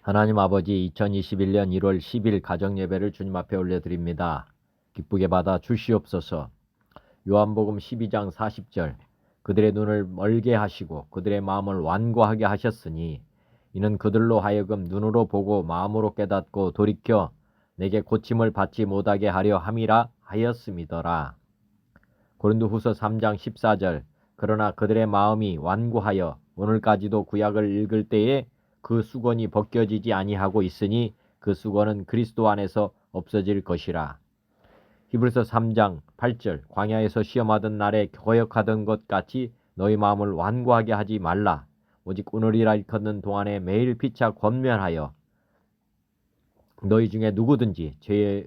하나님 아버지, 2021년 1월 10일 가정예배를 주님 앞에 올려드립니다. 기쁘게 받아 주시옵소서. 요한복음 12장 40절, 그들의 눈을 멀게 하시고 그들의 마음을 완고하게 하셨으니 이는 그들로 하여금 눈으로 보고 마음으로 깨닫고 돌이켜 내게 고침을 받지 못하게 하려 함이라 하였음이더라. 고린도후서 3장 14절, 그러나 그들의 마음이 완고하여 오늘까지도 구약을 읽을 때에 그 수건이 벗겨지지 아니하고 있으니 그 수건은 그리스도 안에서 없어질 것이라. 히브리서 3장 8절, 광야에서 시험하던 날에 거역하던 것 같이 너희 마음을 완고하게 하지 말라. 오직 오늘이라 일컫는 동안에 매일 피차 권면하여 너희 중에 누구든지 죄의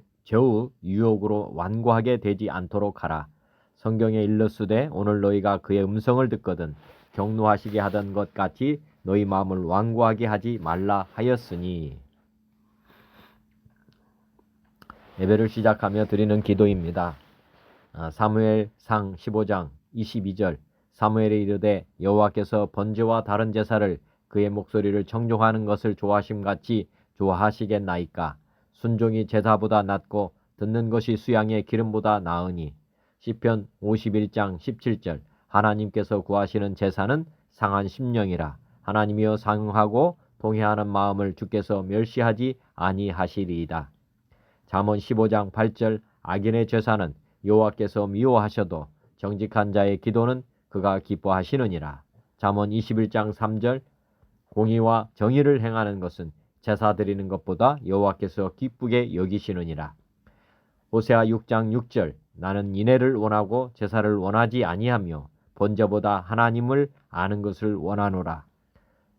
유혹으로 완고하게 되지 않도록 하라. 성경에 일렀으되 오늘 너희가 그의 음성을 듣거든 경노하시게 하던 것 같이 너희 마음을 완고하게 하지 말라 하였으니. 예배를 시작하며 드리는 기도입니다. 사무엘상 15장 22절, 사무엘이 이르되 여호와께서 번제와 다른 제사를 그의 목소리를 청종하는 것을 좋아하심같이 좋아하시겠나이까. 순종이 제사보다 낫고 듣는 것이 수양의 기름보다 나으니. 시편 51장 17절, 하나님께서 구하시는 제사는 상한 심령이라. 하나님이여 상하고 동의하는 마음을 주께서 멸시하지 아니하시리이다. 잠언 15장 8절, 악인의 제사는 여호와께서 미워하셔도 정직한 자의 기도는 그가 기뻐하시느니라. 잠언 21장 3절, 공의와 정의를 행하는 것은 제사 드리는 것보다 여호와께서 기쁘게 여기시느니라. 호세아 6장 6절, 나는 인애를 원하고 제사를 원하지 아니하며 번제보다 하나님을 아는 것을 원하노라.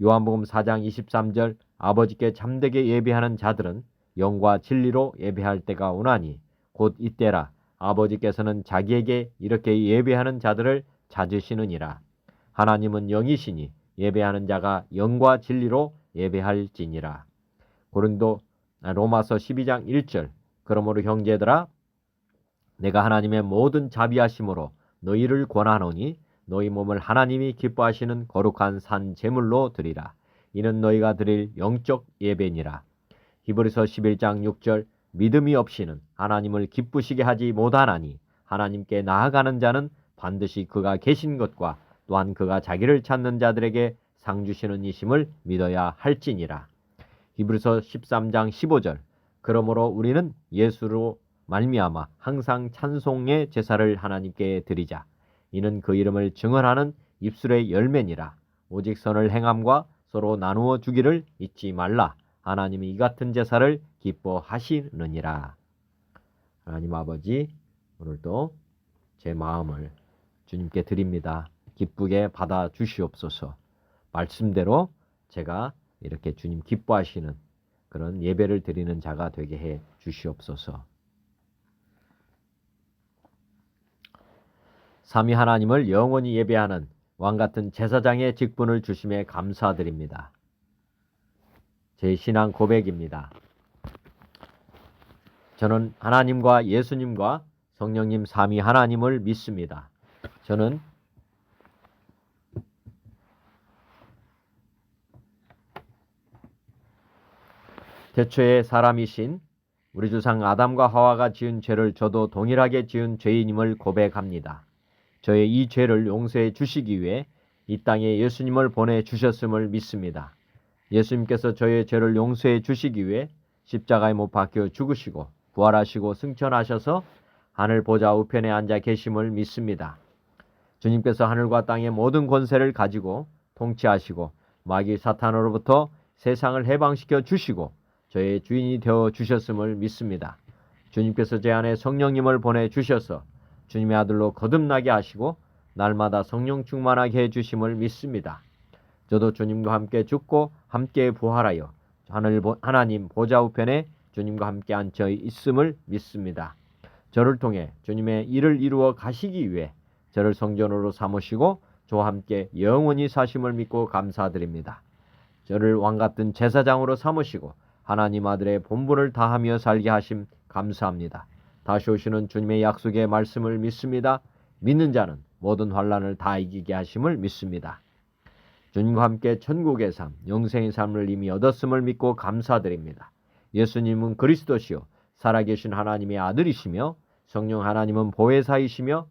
요한복음 4장 23절, 아버지께 참되게 예배하는 자들은 영과 진리로 예배할 때가 오나니 곧 이때라. 아버지께서는 자기에게 이렇게 예배하는 자들을 찾으시느니라. 하나님은 영이시니 예배하는 자가 영과 진리로 예배할지니라. 로마서 12장 1절, 그러므로 형제들아 내가 하나님의 모든 자비하심으로 너희를 권하노니 너희 몸을 하나님이 기뻐하시는 거룩한 산 제물로 드리라. 이는 너희가 드릴 영적 예배니라. 히브리서 11장 6절, 믿음이 없이는 하나님을 기쁘시게 하지 못하나니 하나님께 나아가는 자는 반드시 그가 계신 것과 또한 그가 자기를 찾는 자들에게 상 주시는 이심을 믿어야 할지니라. 히브리서 13장 15절, 그러므로 우리는 예수로 말미암아 항상 찬송의 제사를 하나님께 드리자. 이는 그 이름을 증언하는 입술의 열매니라. 오직 선을 행함과 서로 나누어 주기를 잊지 말라. 하나님이 이 같은 제사를 기뻐하시느니라. 하나님 아버지, 오늘도 제 마음을 주님께 드립니다. 기쁘게 받아 주시옵소서. 말씀대로 제가 이렇게 주님 기뻐하시는 그런 예배를 드리는 자가 되게 해 주시옵소서. 삼위 하나님을 영원히 예배하는 왕같은 제사장의 직분을 주심에 감사드립니다. 제 신앙 고백입니다. 저는 하나님과 예수님과 성령님 삼위 하나님을 믿습니다. 저는 태초의 사람이신 우리 조상 아담과 하와가 지은 죄를 저도 동일하게 지은 죄인임을 고백합니다. 저의 이 죄를 용서해 주시기 위해 이 땅에 예수님을 보내주셨음을 믿습니다. 예수님께서 저의 죄를 용서해 주시기 위해 십자가에 못 박혀 죽으시고 부활하시고 승천하셔서 하늘 보좌 우편에 앉아 계심을 믿습니다. 주님께서 하늘과 땅의 모든 권세를 가지고 통치하시고 마귀 사탄으로부터 세상을 해방시켜 주시고 저의 주인이 되어 주셨음을 믿습니다. 주님께서 제 안에 성령님을 보내주셔서 주님의 아들로 거듭나게 하시고 날마다 성령 충만하게 해주심을 믿습니다. 저도 주님과 함께 죽고 함께 부활하여 하나님 보좌 우편에 주님과 함께 앉혀 있음을 믿습니다. 저를 통해 주님의 일을 이루어 가시기 위해 저를 성전으로 삼으시고 저와 함께 영원히 사심을 믿고 감사드립니다. 저를 왕같은 제사장으로 삼으시고 하나님 아들의 본분을 다하며 살게 하심 감사합니다. 다시 오시는 주님의 약속의 말씀을 믿습니다. 믿는 자는 모든 환난을 다 이기게 하심을 믿습니다. 주님과 함께 천국의 삶, 영생의 삶을 이미 얻었음을 믿고 감사드립니다. 예수님은 그리스도시요 살아계신 하나님의 아들이시며 성령 하나님은 보혜사이시며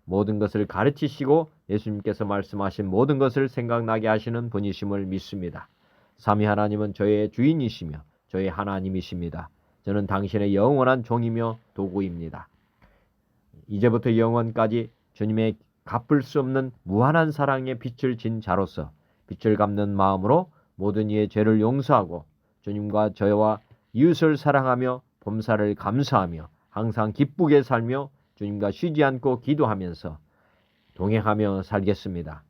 모든 것을 가르치시고 예수님께서 말씀하신 모든 것을 생각나게 하시는 분이심을 믿습니다. 삼위 하나님은 저의 주인이시며 저의 하나님이십니다. 저는 당신의 영원한 종이며 도구입니다. 이제부터 영원까지 주님의 갚을 수 없는 무한한 사랑의 빛을 진 자로서 빛을 갚는 마음으로 모든 이의 죄를 용서하고 주님과 저와 이웃을 사랑하며 범사를 감사하며 항상 기쁘게 살며 주님과 쉬지 않고 기도하면서 동행하며 살겠습니다.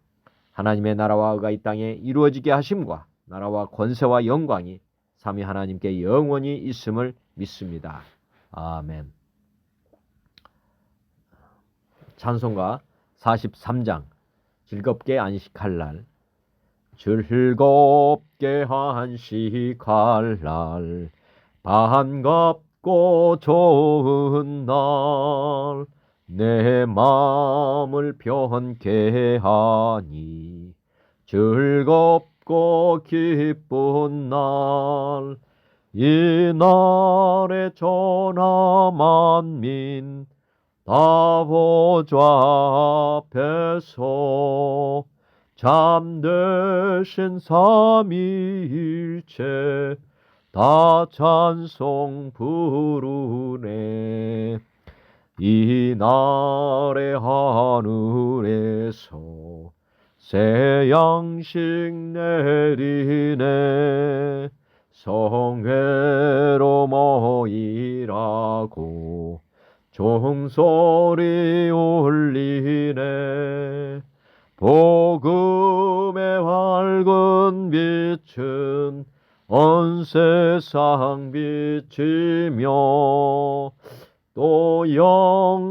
하나님의 나라와 의가 이 땅에 이루어지게 하심과 나라와 권세와 영광이 삼위 하나님께 영원히 있음을 믿습니다. 아멘. 찬송가 43장 즐겁게 안식할 날. 즐겁게 안식할 날 반갑고 좋은 날 내 마음을 편케 하니 즐겁고 기쁜 날 이 날에 전하 만민 다 보좌 앞에서 참되신 삼위일체 다 찬송 부르네. 이 날에 하늘에서 새 양식 내리네. 성회로 모이라고 종소리 울리네. 복음의 밝은 빛은 온 세상 비치며 또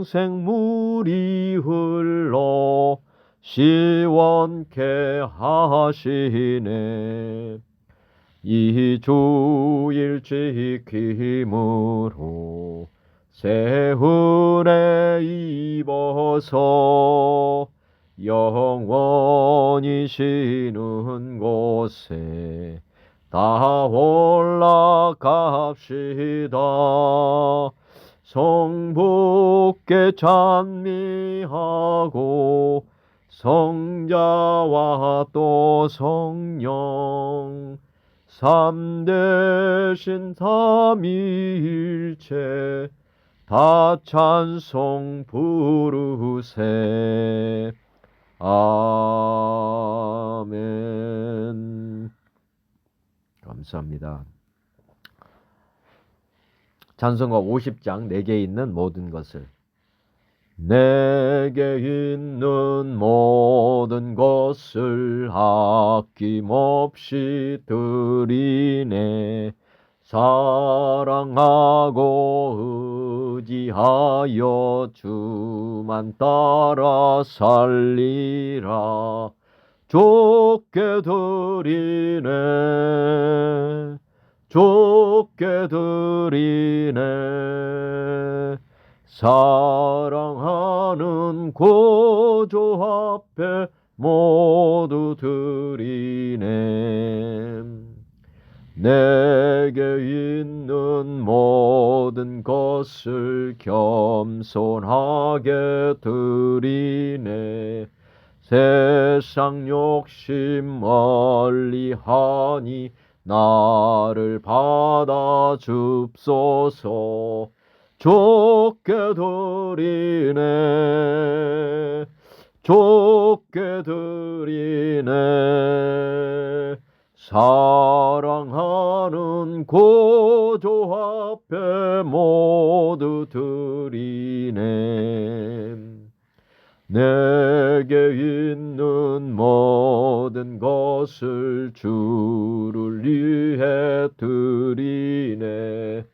영생물이 흘러 시원케 하시네. 이 주일 지킴으로 새 은혜 입어서 영원히 쉬는 곳에 다 올라갑시다. 성부께 찬미하고 성자와 또 성령 삼대신 삼위일체 다 찬송 부르세. 아멘. 감사합니다. 찬송가 50장 내게 있는 모든 것을. 내게 있는 모든 것을 아낌없이 드리네. 사랑하고 의지하여 주만 따라 살리라. 좁게 드리네. 좁게 드리네. 사랑하는 구주 앞에 모두 드리네. 내게 있는 모든 것을 겸손하게 드리네. 세상 욕심 멀리하니 나를 받아 줍소서. 좁게 드리네. 좁게 드리네. 사랑하는 구주 앞에 모두 드리네. 내게 있는 모든 것을 주를 위해 드리네.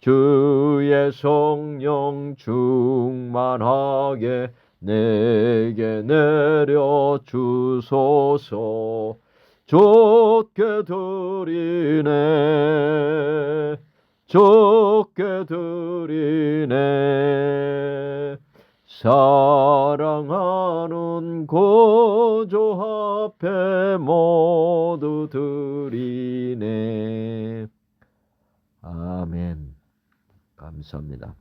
주의 성령 충만하게 내게 내려 주소서. 좁게 드리네. 좁게 드리네. 사랑하는 구주 앞에 모두 드리네. 아멘. 감사합니다.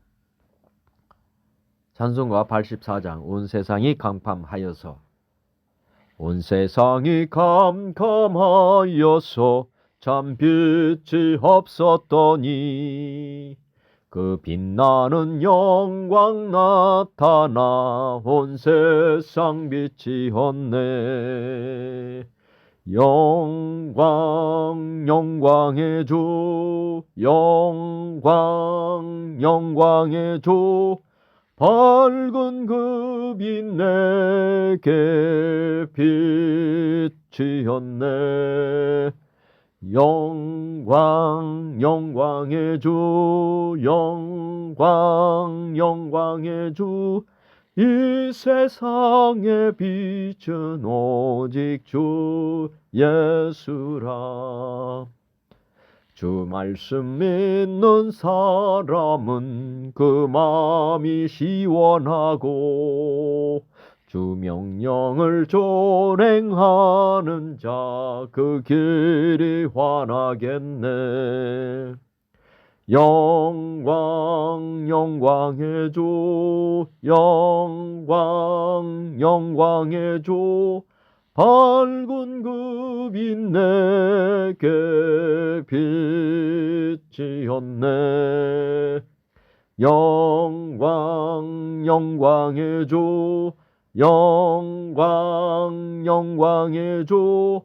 찬송가 84장. 온 세상이 캄캄하여서, 온 세상이 캄캄하여서 참 빛이 없었더니 그 빛나는 영광 나타나 온 세상 빛이었네. 영광 영광의 주, 영광 영광의 주, 밝은 그 빛 내게 빛이었네. 영광 영광의 주, 영광 영광의 주, 이 세상의 빛은 오직 주 예수라. 주 말씀 믿는 사람은 그 마음이 시원하고, 주 명령을 준행하는 자 그 길이 환하겠네. 영광 영광의 주, 영광 영광의 주, 밝은 그 빛 내게 빛이었네. 영광 영광의 주, 영광 영광의 주,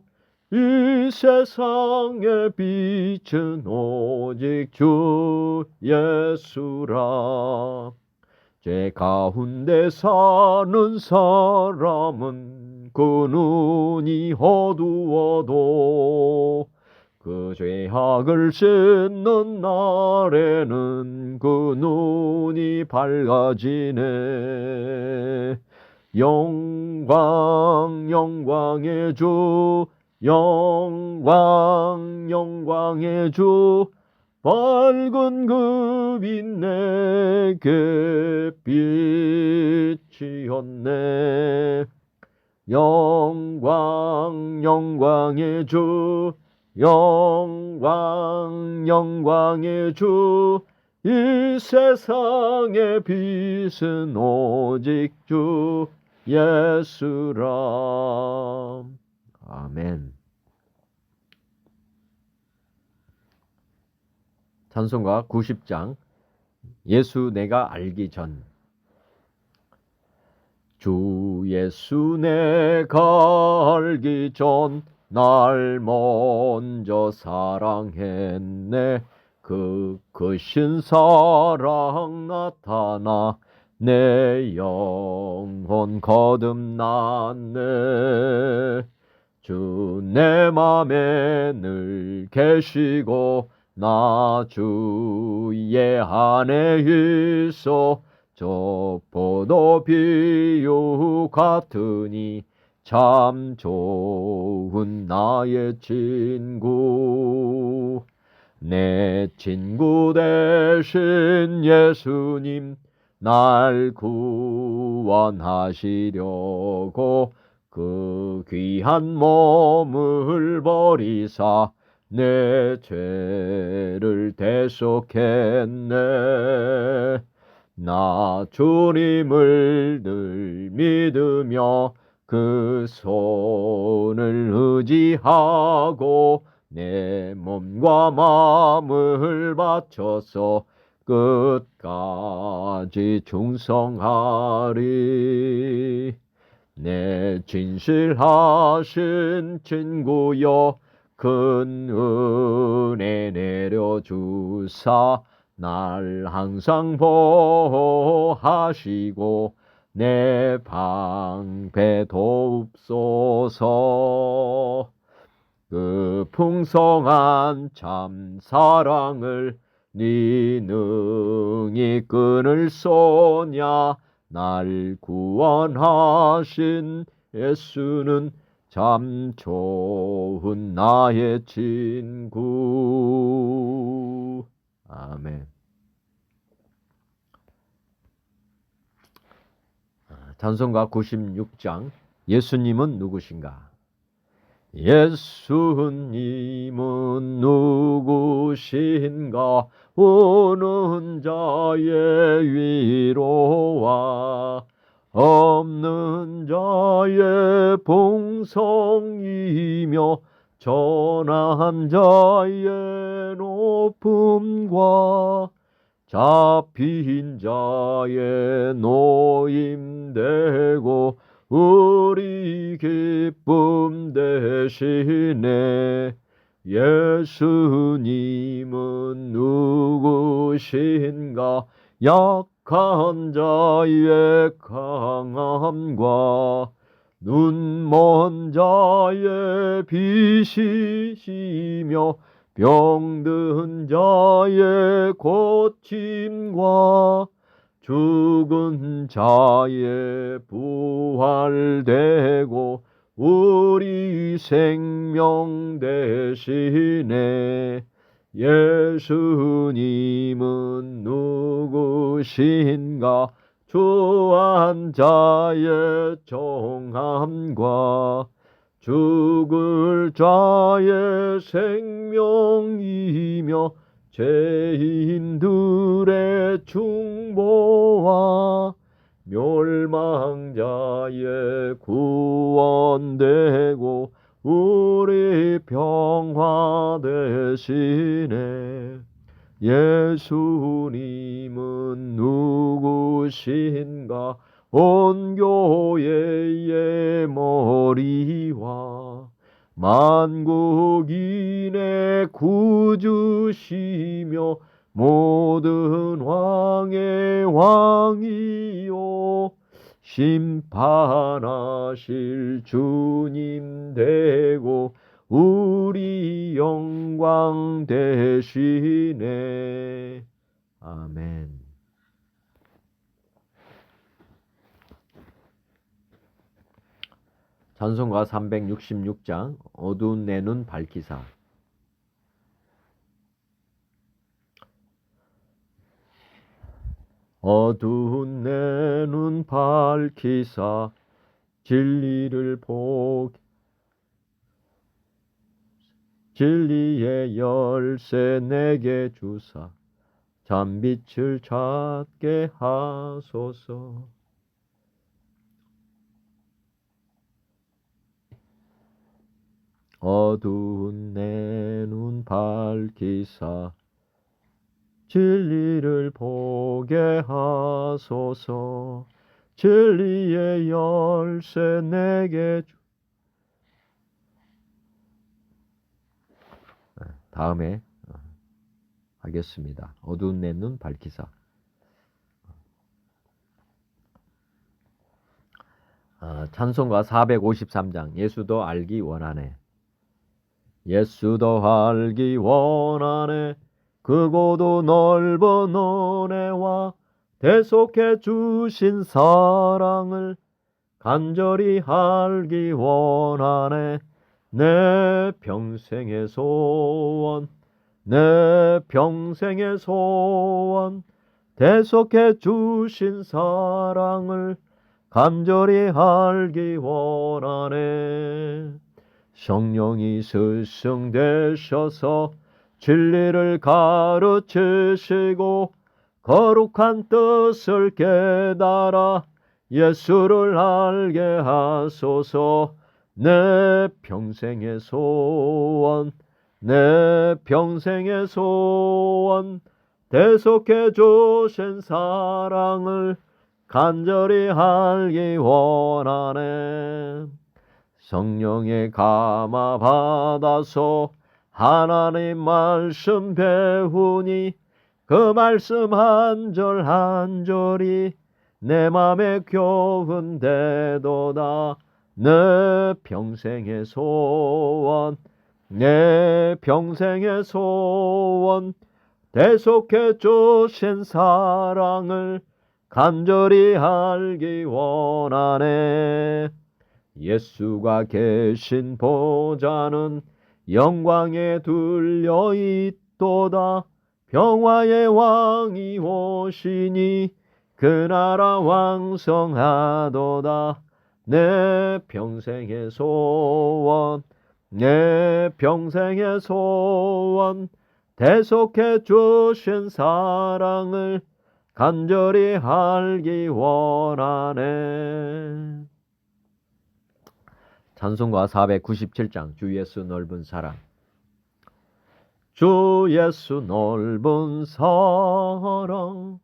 이 세상의 빛은 오직 주 예수라. 죄 가운데 사는 사람은 그 눈이 어두워도 그 죄악을 씻는 날에는 그 눈이 밝아지네. 영광 영광의 주, 영광 영광의 주, 밝은 그 빛 내게 빛이었네. 영광 영광의 주, 영광 영광의 주, 이 세상의 빛은 오직 주 예수라. 아멘. 찬송가 90장. 예수 내가 알기 전. 주 예수 내가 알기 전 날 먼저 사랑했네. 그 크신 사랑 나타나 내 영혼 거듭났네. 주 내 맘에 늘 계시고 나 주의 안에 있어 저 포도 비유 같으니 참 좋은 나의 친구. 내 친구 되신 예수님 날 구원하시려고 그 귀한 몸을 버리사 내 죄를 대속했네. 나 주님을 늘 믿으며 그 손을 의지하고 내 몸과 마음을 바쳐서 끝까지 충성하리. 내 진실하신 친구여 큰 은혜 내려주사 날 항상 보호하시고 내 방패 도옵소서. 그 풍성한 참 사랑을 네 능히 끊을 소냐. 날 구원하신 예수는 참 좋은 나의 친구. 아멘. 찬송가 96장. 예수님은 누구신가? 예수님은 누구신가? 오는 자의 위로와 없는 자의 봉성이며 전한 자의 높음과 잡힌 자의 노임되고 우리 기쁨 되시네. 예수님은 누구신가? 약한 자의 강함과 눈먼 자의 빛이시며 병든 자의 고침과 죽은 자의 부활되고 우리 생명 되시네. 예수님은 누구신가? 주한 자의 정함과 죽을 자의 생명이며 죄인들의 중보와 멸망자의 구원되고 우리 평화 되시네. 예수님은 누구신가? 온 교회의 머리와 만국인의 구주시며 모든 왕의 왕이요 심판하실 주님 되고 우리 영광 되시네. 아멘. 찬송가 366장 어두운 내 눈 밝히사. 어두운 내 눈 밝히사 진리를 보게 진리의 열쇠 내게 주사 잠빛을 찾게 하소서. 어두운 내 눈 밝히사 진리를 보게 하소서. 진리의 열쇠 내게 다음에 하겠습니다. 어두운 내 눈 밝히사. 찬송가 453장 예수도 알기 원하네. 예수도 알기 원하네. 크고도 넓은 은혜와 대속해 주신 사랑을 간절히 알기 원하네. 내 평생의 소원, 내 평생의 소원, 대속해 주신 사랑을 간절히 알기 원하네. 성령이 스승되셔서 진리를 가르치시고 거룩한 뜻을 깨달아 예수를 알게 하소서. 내 평생의 소원, 내 평생의 소원, 대속해 주신 사랑을 간절히 알기 원하네. 성령의 감화 받아서 하나님 말씀 배우니 그 말씀 한 절 한 절이 내 맘에 교훈되도다. 내 평생의 소원, 내 평생의 소원, 대속해 주신 사랑을 간절히 알기 원하네. 예수가 계신 보좌는 영광에 둘려 있도다. 평화의 왕이 오시니 그 나라 왕성하도다. 내 평생의 소원, 내 평생의 소원 대속해 주신 사랑을 간절히 알기 원하네. 찬송가 497장 주 예수 넓은 사랑. 주 예수 넓은 사랑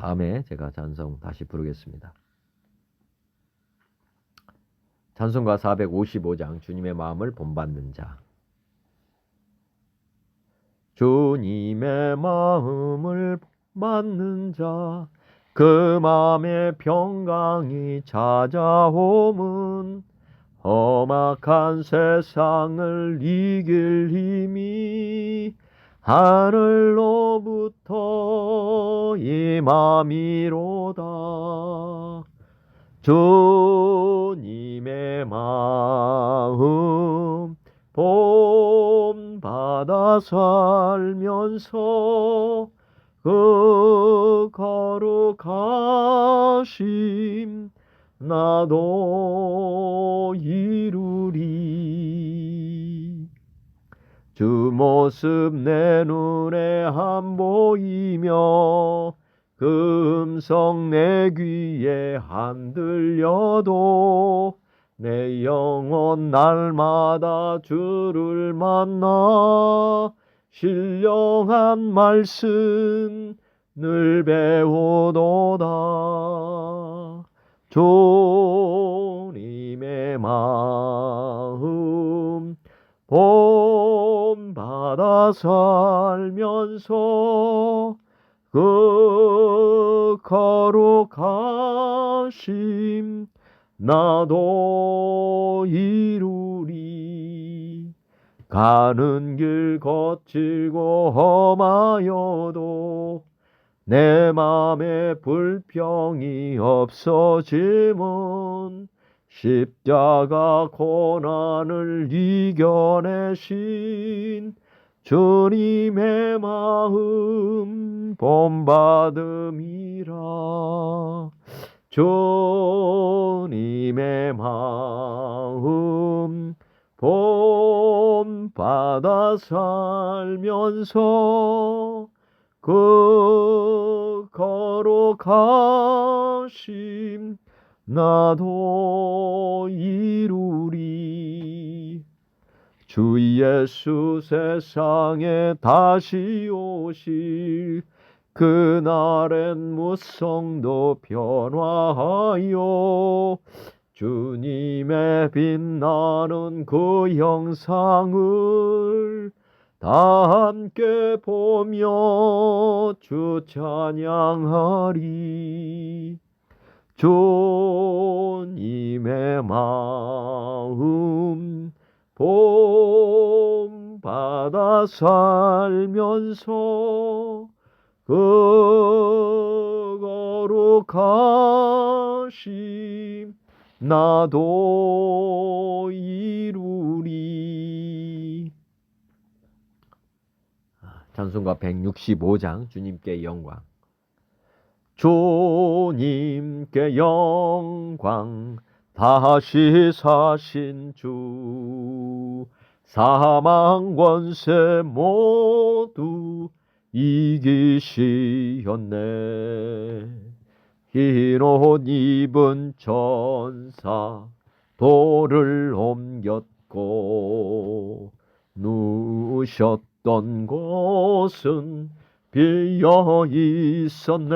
다음에 제가 찬송 다시 부르겠습니다. 찬송가 455장 주님의 마음을 본받는 자. 주님의 마음을 본받는 자, 그 마음에 평강이 찾아오면 험악한 세상을 이길 힘이 하늘로부터 임함이로다. 주님의 마음 본받아 살면서 그 거룩하심 나도 이루리. 주 모습 내 눈에 안 보이며 그 음성 내 귀에 안 들려도 내 영혼 날마다 주를 만나 신령한 말씀 늘 배우도다. 주님의 마음 본받아 살면서 그 거룩하심 나도 이루리. 가는 길 거칠고 험하여도 내 맘에 불평이 없어지면 십자가 고난을 이겨내신 주님의 마음 본받음이라. 주님의 마음 본받아 살면서 그 거룩하심 나도 이루리. 주 예수 세상에 다시 오실 그날엔 무성도 변화하여 주님의 빛나는 그 형상을 다 함께 보며 주 찬양하리. 주님의 마음 본받아 살면서 그 거룩하심 나도 이루리. 찬송가 165장 주님께 영광. 주님께 영광 다시 사신 주, 사망 권세 모두 이기시었네. 흰 옷 입은 천사 돌을 옮겼고 누우셨던 곳은 비어 있었네.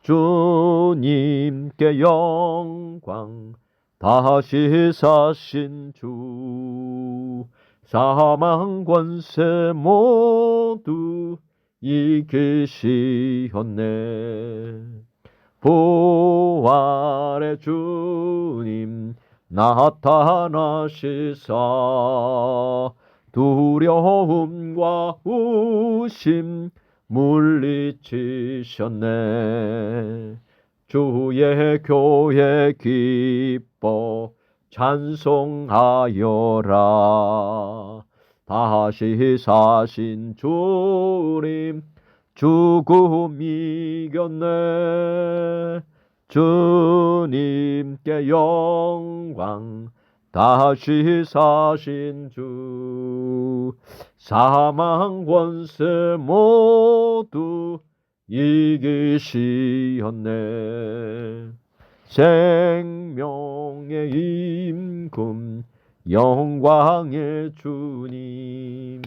주님께 영광 다시 사신 주, 사망 권세 모두 이기시었네. 부활의 주님 나타나시사 두려움과 의심 물리치셨네. 주의 교회 기뻐 찬송하여라. 다시 사신 주님 죽음 이겼네. 주님께 영광. 다시 사신 주 사망 권세 모두 이기시었네. 생명의 임금 영광의 주님.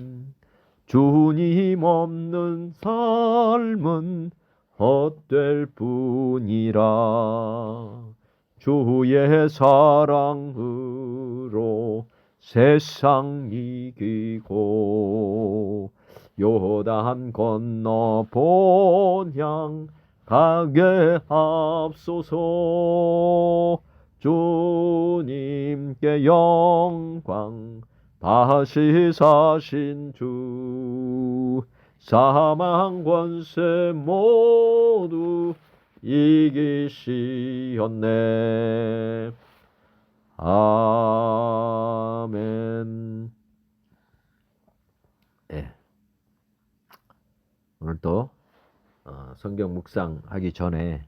주님 없는 삶은 헛될 뿐이라. 주의 사랑으로 세상 이기고 요단 건너 본향 가게 앞소서. 주님께 영광. 다시 사신 주 사망 권세 모두 이기시었네. 아멘. 네. 오늘 또 성경 묵상하기 전에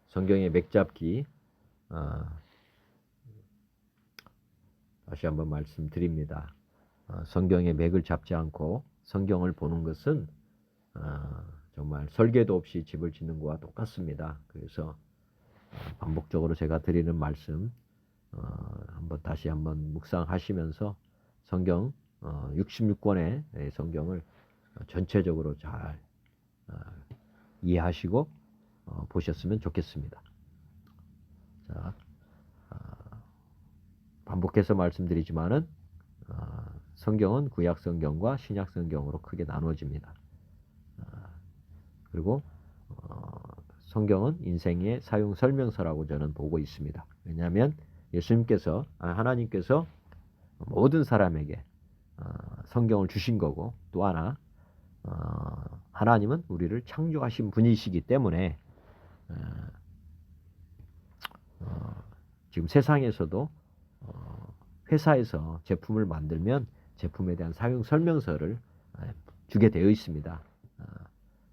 성경의 맥잡기 다시 한번 말씀드립니다. 성경의 맥을 잡지 않고 성경을 보는 것은 정말 설계도 없이 집을 짓는 것과 똑같습니다. 그래서 반복적으로 제가 드리는 말씀 다시 한번 묵상하시면서 성경 66권의 성경을 전체적으로 잘 이해하시고 보셨으면 좋겠습니다. 자, 반복해서 말씀드리지만은 성경은 구약 성경과 신약 성경으로 크게 나누어집니다. 그리고 성경은 인생의 사용 설명서라고 저는 보고 있습니다. 왜냐하면 예수님께서 하나님께서 모든 사람에게 성경을 주신 거고, 또 하나 하나님은 우리를 창조하신 분이시기 때문에 지금 세상에서도 회사에서 제품을 만들면 제품에 대한 사용 설명서를 주게 되어 있습니다.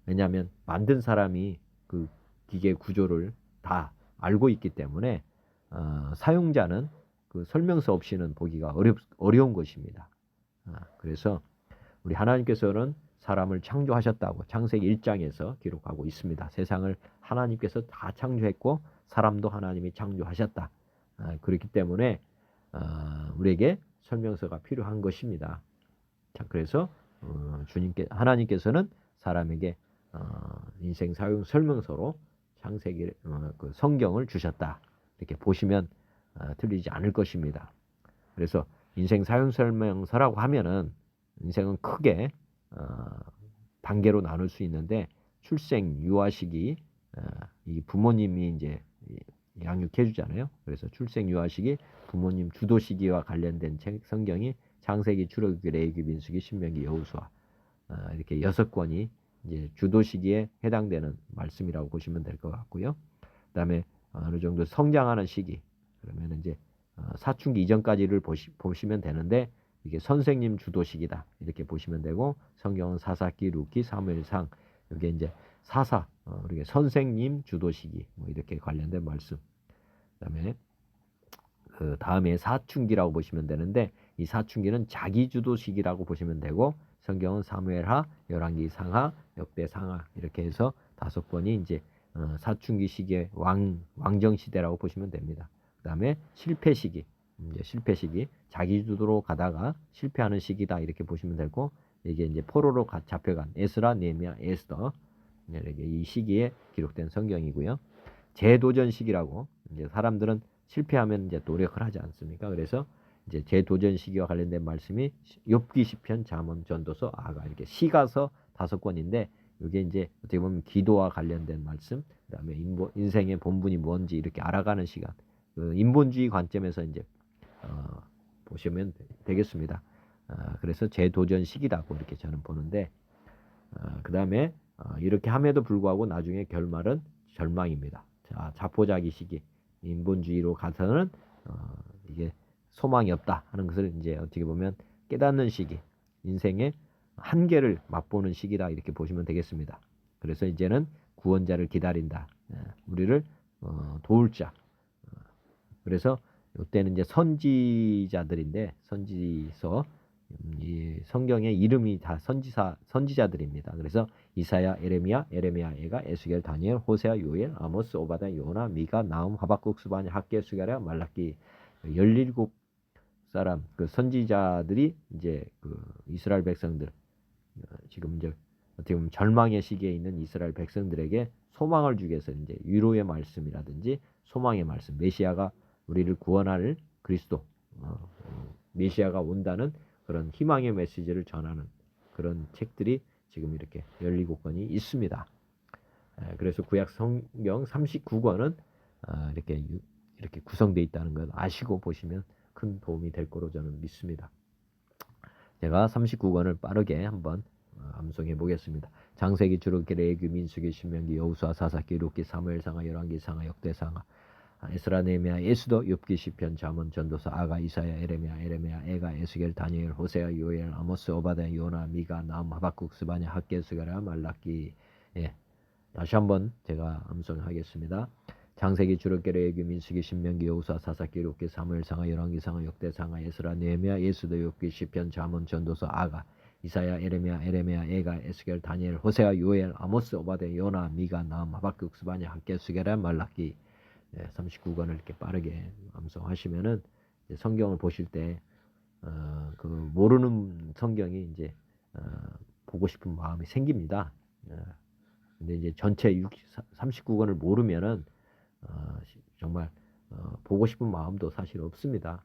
왜냐하면 만든 사람이 그 기계 구조를 다 알고 있기 때문에 사용자는 그 설명서 없이는 보기가 어려운 것입니다. 그래서 우리 하나님께서는 사람을 창조하셨다고 창세기 1장에서 기록하고 있습니다. 세상을 하나님께서 다 창조했고 사람도 하나님이 창조하셨다. 그렇기 때문에 우리에게 설명서가 필요한 것입니다. 자, 그래서 하나님께서는 사람에게 인생 사용 설명서로 창세기 그 성경을 주셨다. 이렇게 보시면 틀리지 않을 것입니다. 그래서 인생 사용 설명서라고 하면은 인생은 크게 단계로 나눌 수 있는데, 출생, 유아 시기, 이 부모님이 이제 양육해 주잖아요. 그래서 출생, 유아 시기, 부모님 주도 시기와 관련된 성경이 창세기, 출애굽기, 레위기, 민수기, 신명기, 여호수아 이렇게 6권이 이제 주도 시기에 해당되는 말씀이라고 보시면 될 것 같고요. 그다음에 어느 정도 성장하는 시기, 그러면 이제 사춘기 이전까지를 보시면 되는데, 이게 선생님 주도 시기다 이렇게 보시면 되고, 성경은 사사기, 룻기, 사무엘상, 이게 이제 우리가 선생님 주도 시기 뭐 이렇게 관련된 말씀. 그다음에 그 다음에 사춘기라고 보시면 되는데, 이 사춘기는 자기 주도 시기라고 보시면 되고, 성경은 사무엘하, 열왕기 상하, 역대 상하 이렇게 해서 5권이 이제 사춘기 시기의 왕정 시대라고 보시면 됩니다. 그다음에 실패 시기, 이제 실패 시기, 자기 주도로 가다가 실패하는 시기다 이렇게 보시면 되고, 이게 이제 포로로 잡혀간 에스라, 느헤미야, 에스더 이렇게 이 시기에 기록된 성경이고요. 재도전 시기라고, 이제 사람들은 실패하면 이제 노력을 하지 않습니까? 그래서 이제 재도전 시기와 관련된 말씀이 욥기, 시편, 잠언, 전도서, 아가 이렇게 시가서 5권인데, 이게 이제 어떻게 보면 기도와 관련된 말씀, 그다음에 인생의 본분이 뭔지 이렇게 알아가는 시간, 그 인본주의 관점에서 이제 보시면 되겠습니다. 그래서 재도전 시기라고 이렇게 저는 보는데, 그다음에 이렇게 함에도 불구하고 나중에 결말은 절망입니다. 자포자기 시기, 인본주의로 가서는 이게 소망이 없다 하는 것을 이제 어떻게 보면 깨닫는 시기, 인생의 한계를 맛보는 시기다 이렇게 보시면 되겠습니다. 그래서 이제는 구원자를 기다린다. 우리를 도울 자. 그래서 이때는 이제 선지자들인데 선지서 이 성경의 이름이 다 선지자들입니다. 그래서 이사야, 에레미야, 에가, 에스겔, 다니엘, 호세아, 요엘, 아모스, 오바댜, 요나, 미가, 나움, 하박국, 스바냐, 학개, 수가랴, 말라기 17사람 그 선지자들이 이제 그 이스라엘 백성들 지금 이제 어떻게 보면 절망의 시기에 있는 이스라엘 백성들에게 소망을 주기 위해서 이제 위로의 말씀이라든지 소망의 말씀, 메시아가 우리를 구원할 그리스도, 메시아가 온다는 그런 희망의 메시지를 전하는 그런 책들이 지금 이렇게 17권이 있습니다. 그래서 구약 성경 39권은 이렇게 구성되어 있다는 걸 아시고 보시면 큰 도움이 될 거로 저는 믿습니다. 제가 39권을 빠르게 한번 암송해 보겠습니다. 장세기, 주록기, 레위기, 민수기, 신명기, 여호수아, 사사기, 룻기, 사무엘상하, 열왕기상하, 역대상하, 에스라, 느헤미야, 예수도, 욥기, 시편, 잠언, 전도서, 아가, 이사야, 에레미야, 에가, 에스겔, 다니엘, 호세아, 요엘, 아모스, 오바댜, 요나, 미가, 나움, 하박국, 스바냐, 학개, 수가랴, 말라기. 다시 한번 제가 암송하겠습니다. 장세기, 주록기, 레위기, 민수기, 신명기, 여호수아, 사사기, 룻기, 사무엘상하, 열왕기상하, 역대상하, 에스라, 느헤미야, 예수도, 욥기, 시편, 잠언, 전도서, 아가, 이사야, 에레미야, 에가, 에스겔, 다니엘, 호세아, 요엘, 아모스, 오바댜, 요나, 미가, 나움, 하박국, 스바냐, 학개, 수가랴, 말라기. 39권을 이렇게 빠르게 암송하시면은 성경을 보실 때 그 모르는 성경이 이제 보고 싶은 마음이 생깁니다. 근데 이제 전체 39권을 모르면은 정말 보고 싶은 마음도 사실 없습니다.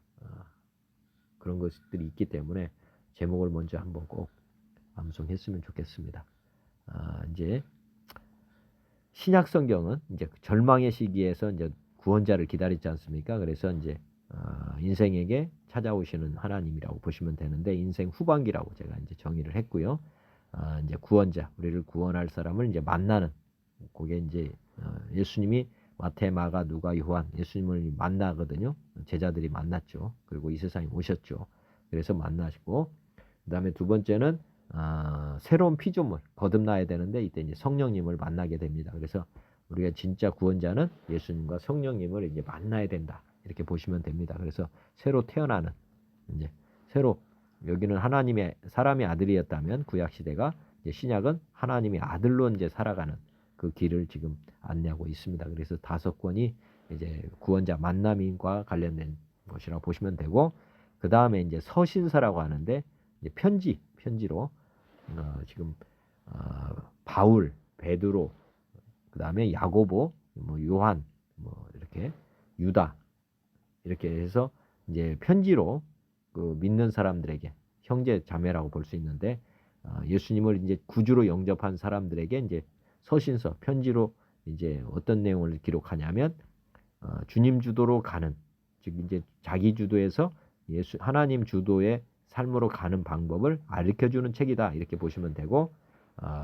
그런 것들이 있기 때문에 제목을 먼저 한번 꼭 암송했으면 좋겠습니다. 이제 신약 성경은 이제 절망의 시기에서 이제 구원자를 기다리지 않습니까? 그래서 이제 인생에게 찾아오시는 하나님이라고 보시면 되는데 인생 후반기라고 제가 이제 정의를 했고요. 이제 구원자, 우리를 구원할 사람을 이제 만나는 그게 이제 예수님이 마태, 마가, 누가, 요한 예수님을 만나거든요. 제자들이 만났죠. 그리고 이 세상에 오셨죠. 그래서 만나시고 그다음에 두 번째는 새로운 피조물 거듭나야 되는데 이때 이제 성령님을 만나게 됩니다. 그래서 우리가 진짜 구원자는 예수님과 성령님을 이제 만나야 된다 이렇게 보시면 됩니다. 그래서 새로 태어나는 이제 새로 여기는 하나님의 사람의 아들이었다면 구약 시대가 이제 신약은 하나님의 아들로 이제 살아가는 그 길을 지금 안내하고 있습니다. 그래서 5권이 이제 구원자 만남과 관련된 것이라고 보시면 되고 그 다음에 이제 서신서라고 하는데 이제 편지로 지금 바울, 베드로, 그 다음에 야고보, 요한, 이렇게 유다 이렇게 해서 이제 편지로 그 믿는 사람들에게 형제 자매라고 볼 수 있는데 예수님을 이제 구주로 영접한 사람들에게 이제 서신서 편지로 이제 어떤 내용을 기록하냐면 주님 주도로 가는 즉 이제 자기 주도에서 하나님 주도의 삶으로 가는 방법을 알려주는 책이다 이렇게 보시면 되고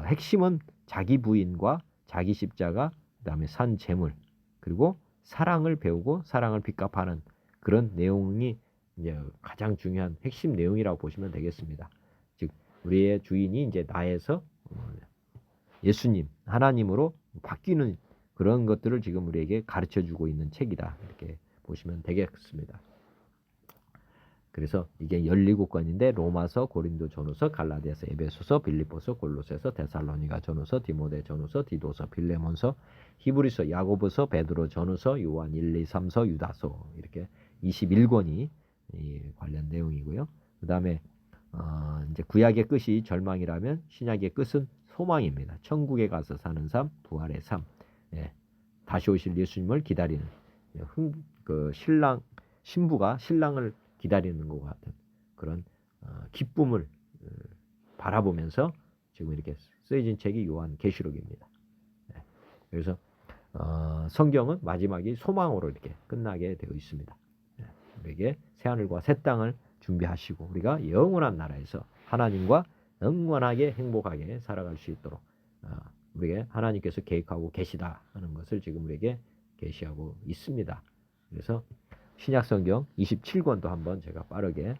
핵심은 자기 부인과 자기 십자가 그다음에 산 재물 그리고 사랑을 배우고 사랑을 빚갚하는 그런 내용이 이제 가장 중요한 핵심 내용이라고 보시면 되겠습니다. 즉 우리의 주인이 이제 나에서 예수님 하나님으로 바뀌는 그런 것들을 지금 우리에게 가르쳐주고 있는 책이다 이렇게 보시면 되겠습니다. 그래서 이게 17권인데 로마서, 고린도 전후서, 갈라디아서, 에베소서, 빌립보서, 골로새서, 데살로니가 전후서, 디모데 전후서, 디도서, 빌레몬서, 히브리서, 야고보서, 베드로 전후서, 요한 1, 2, 3서, 유다서 이렇게 21권이 관련 내용이고요. 그다음에 이제 구약의 끝이 절망이라면 신약의 끝은 소망입니다. 천국에 가서 사는 삶, 부활의 삶, 다시 오실 예수님을 기다리는 그 신부가 신랑을 기다리는 것 같은 그런 기쁨을 바라보면서 지금 이렇게 쓰여진 책이 요한계시록입니다. 그래서 성경은 마지막이 소망으로 이렇게 끝나게 되어 있습니다. 우리에게 새하늘과 새 땅을 준비하시고 우리가 영원한 나라에서 하나님과 영원하게 행복하게 살아갈 수 있도록 우리에게 하나님께서 계획하고 계시다 하는 것을 지금 우리에게 계시하고 있습니다. 그래서 신약성경 27권도 한번 제가 빠르게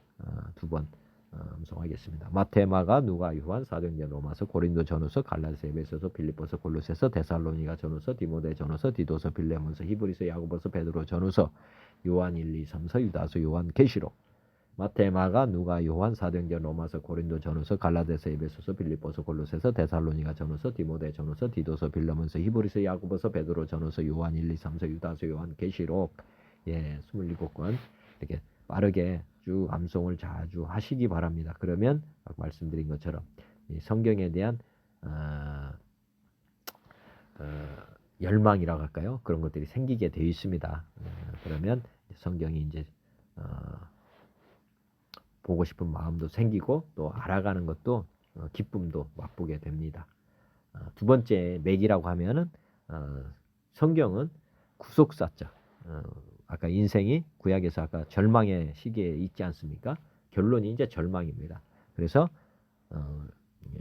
두 번 암송하겠습니다. 마태, 마가, 누가, 요한, 사도행전, 로마서, 고린도 전후서, 갈라디아, 에베소서, 빌립보서, 골로새서, 데살로니가 전후서, 디모데 전후서, 디도서, 빌레몬서, 히브리서, 야고보서, 베드로 전후서, 요한 1, 2, 3서, 유다서, 요한 계시록. 마태, 마가, 누가, 요한, 사도행전, 로마서, 고린도 전후서, 갈라디아서, 에베소서, 빌립보서, 골로새서, 데살로니가 전후서, 디모데 전후서, 디도서, 빌레몬서, 히브리서, 야고보서, 베드로 전후서, 요한 1, 2, 3서, 유다서, 요한 계시록. 27권 이렇게 빠르게 쭉 암송을 자주 하시기 바랍니다. 그러면 아까 말씀드린 것처럼 이 성경에 대한 열망이라고 할까요? 그런 것들이 생기게 되어 있습니다. 그러면 성경이 이제 보고 싶은 마음도 생기고 또 알아가는 것도 기쁨도 맛보게 됩니다. 두 번째 맥이라고 하면은 성경은 구속사자. 아까 인생이 구약에서 아까 절망의 시기에 있지 않습니까? 결론이 이제 절망입니다. 그래서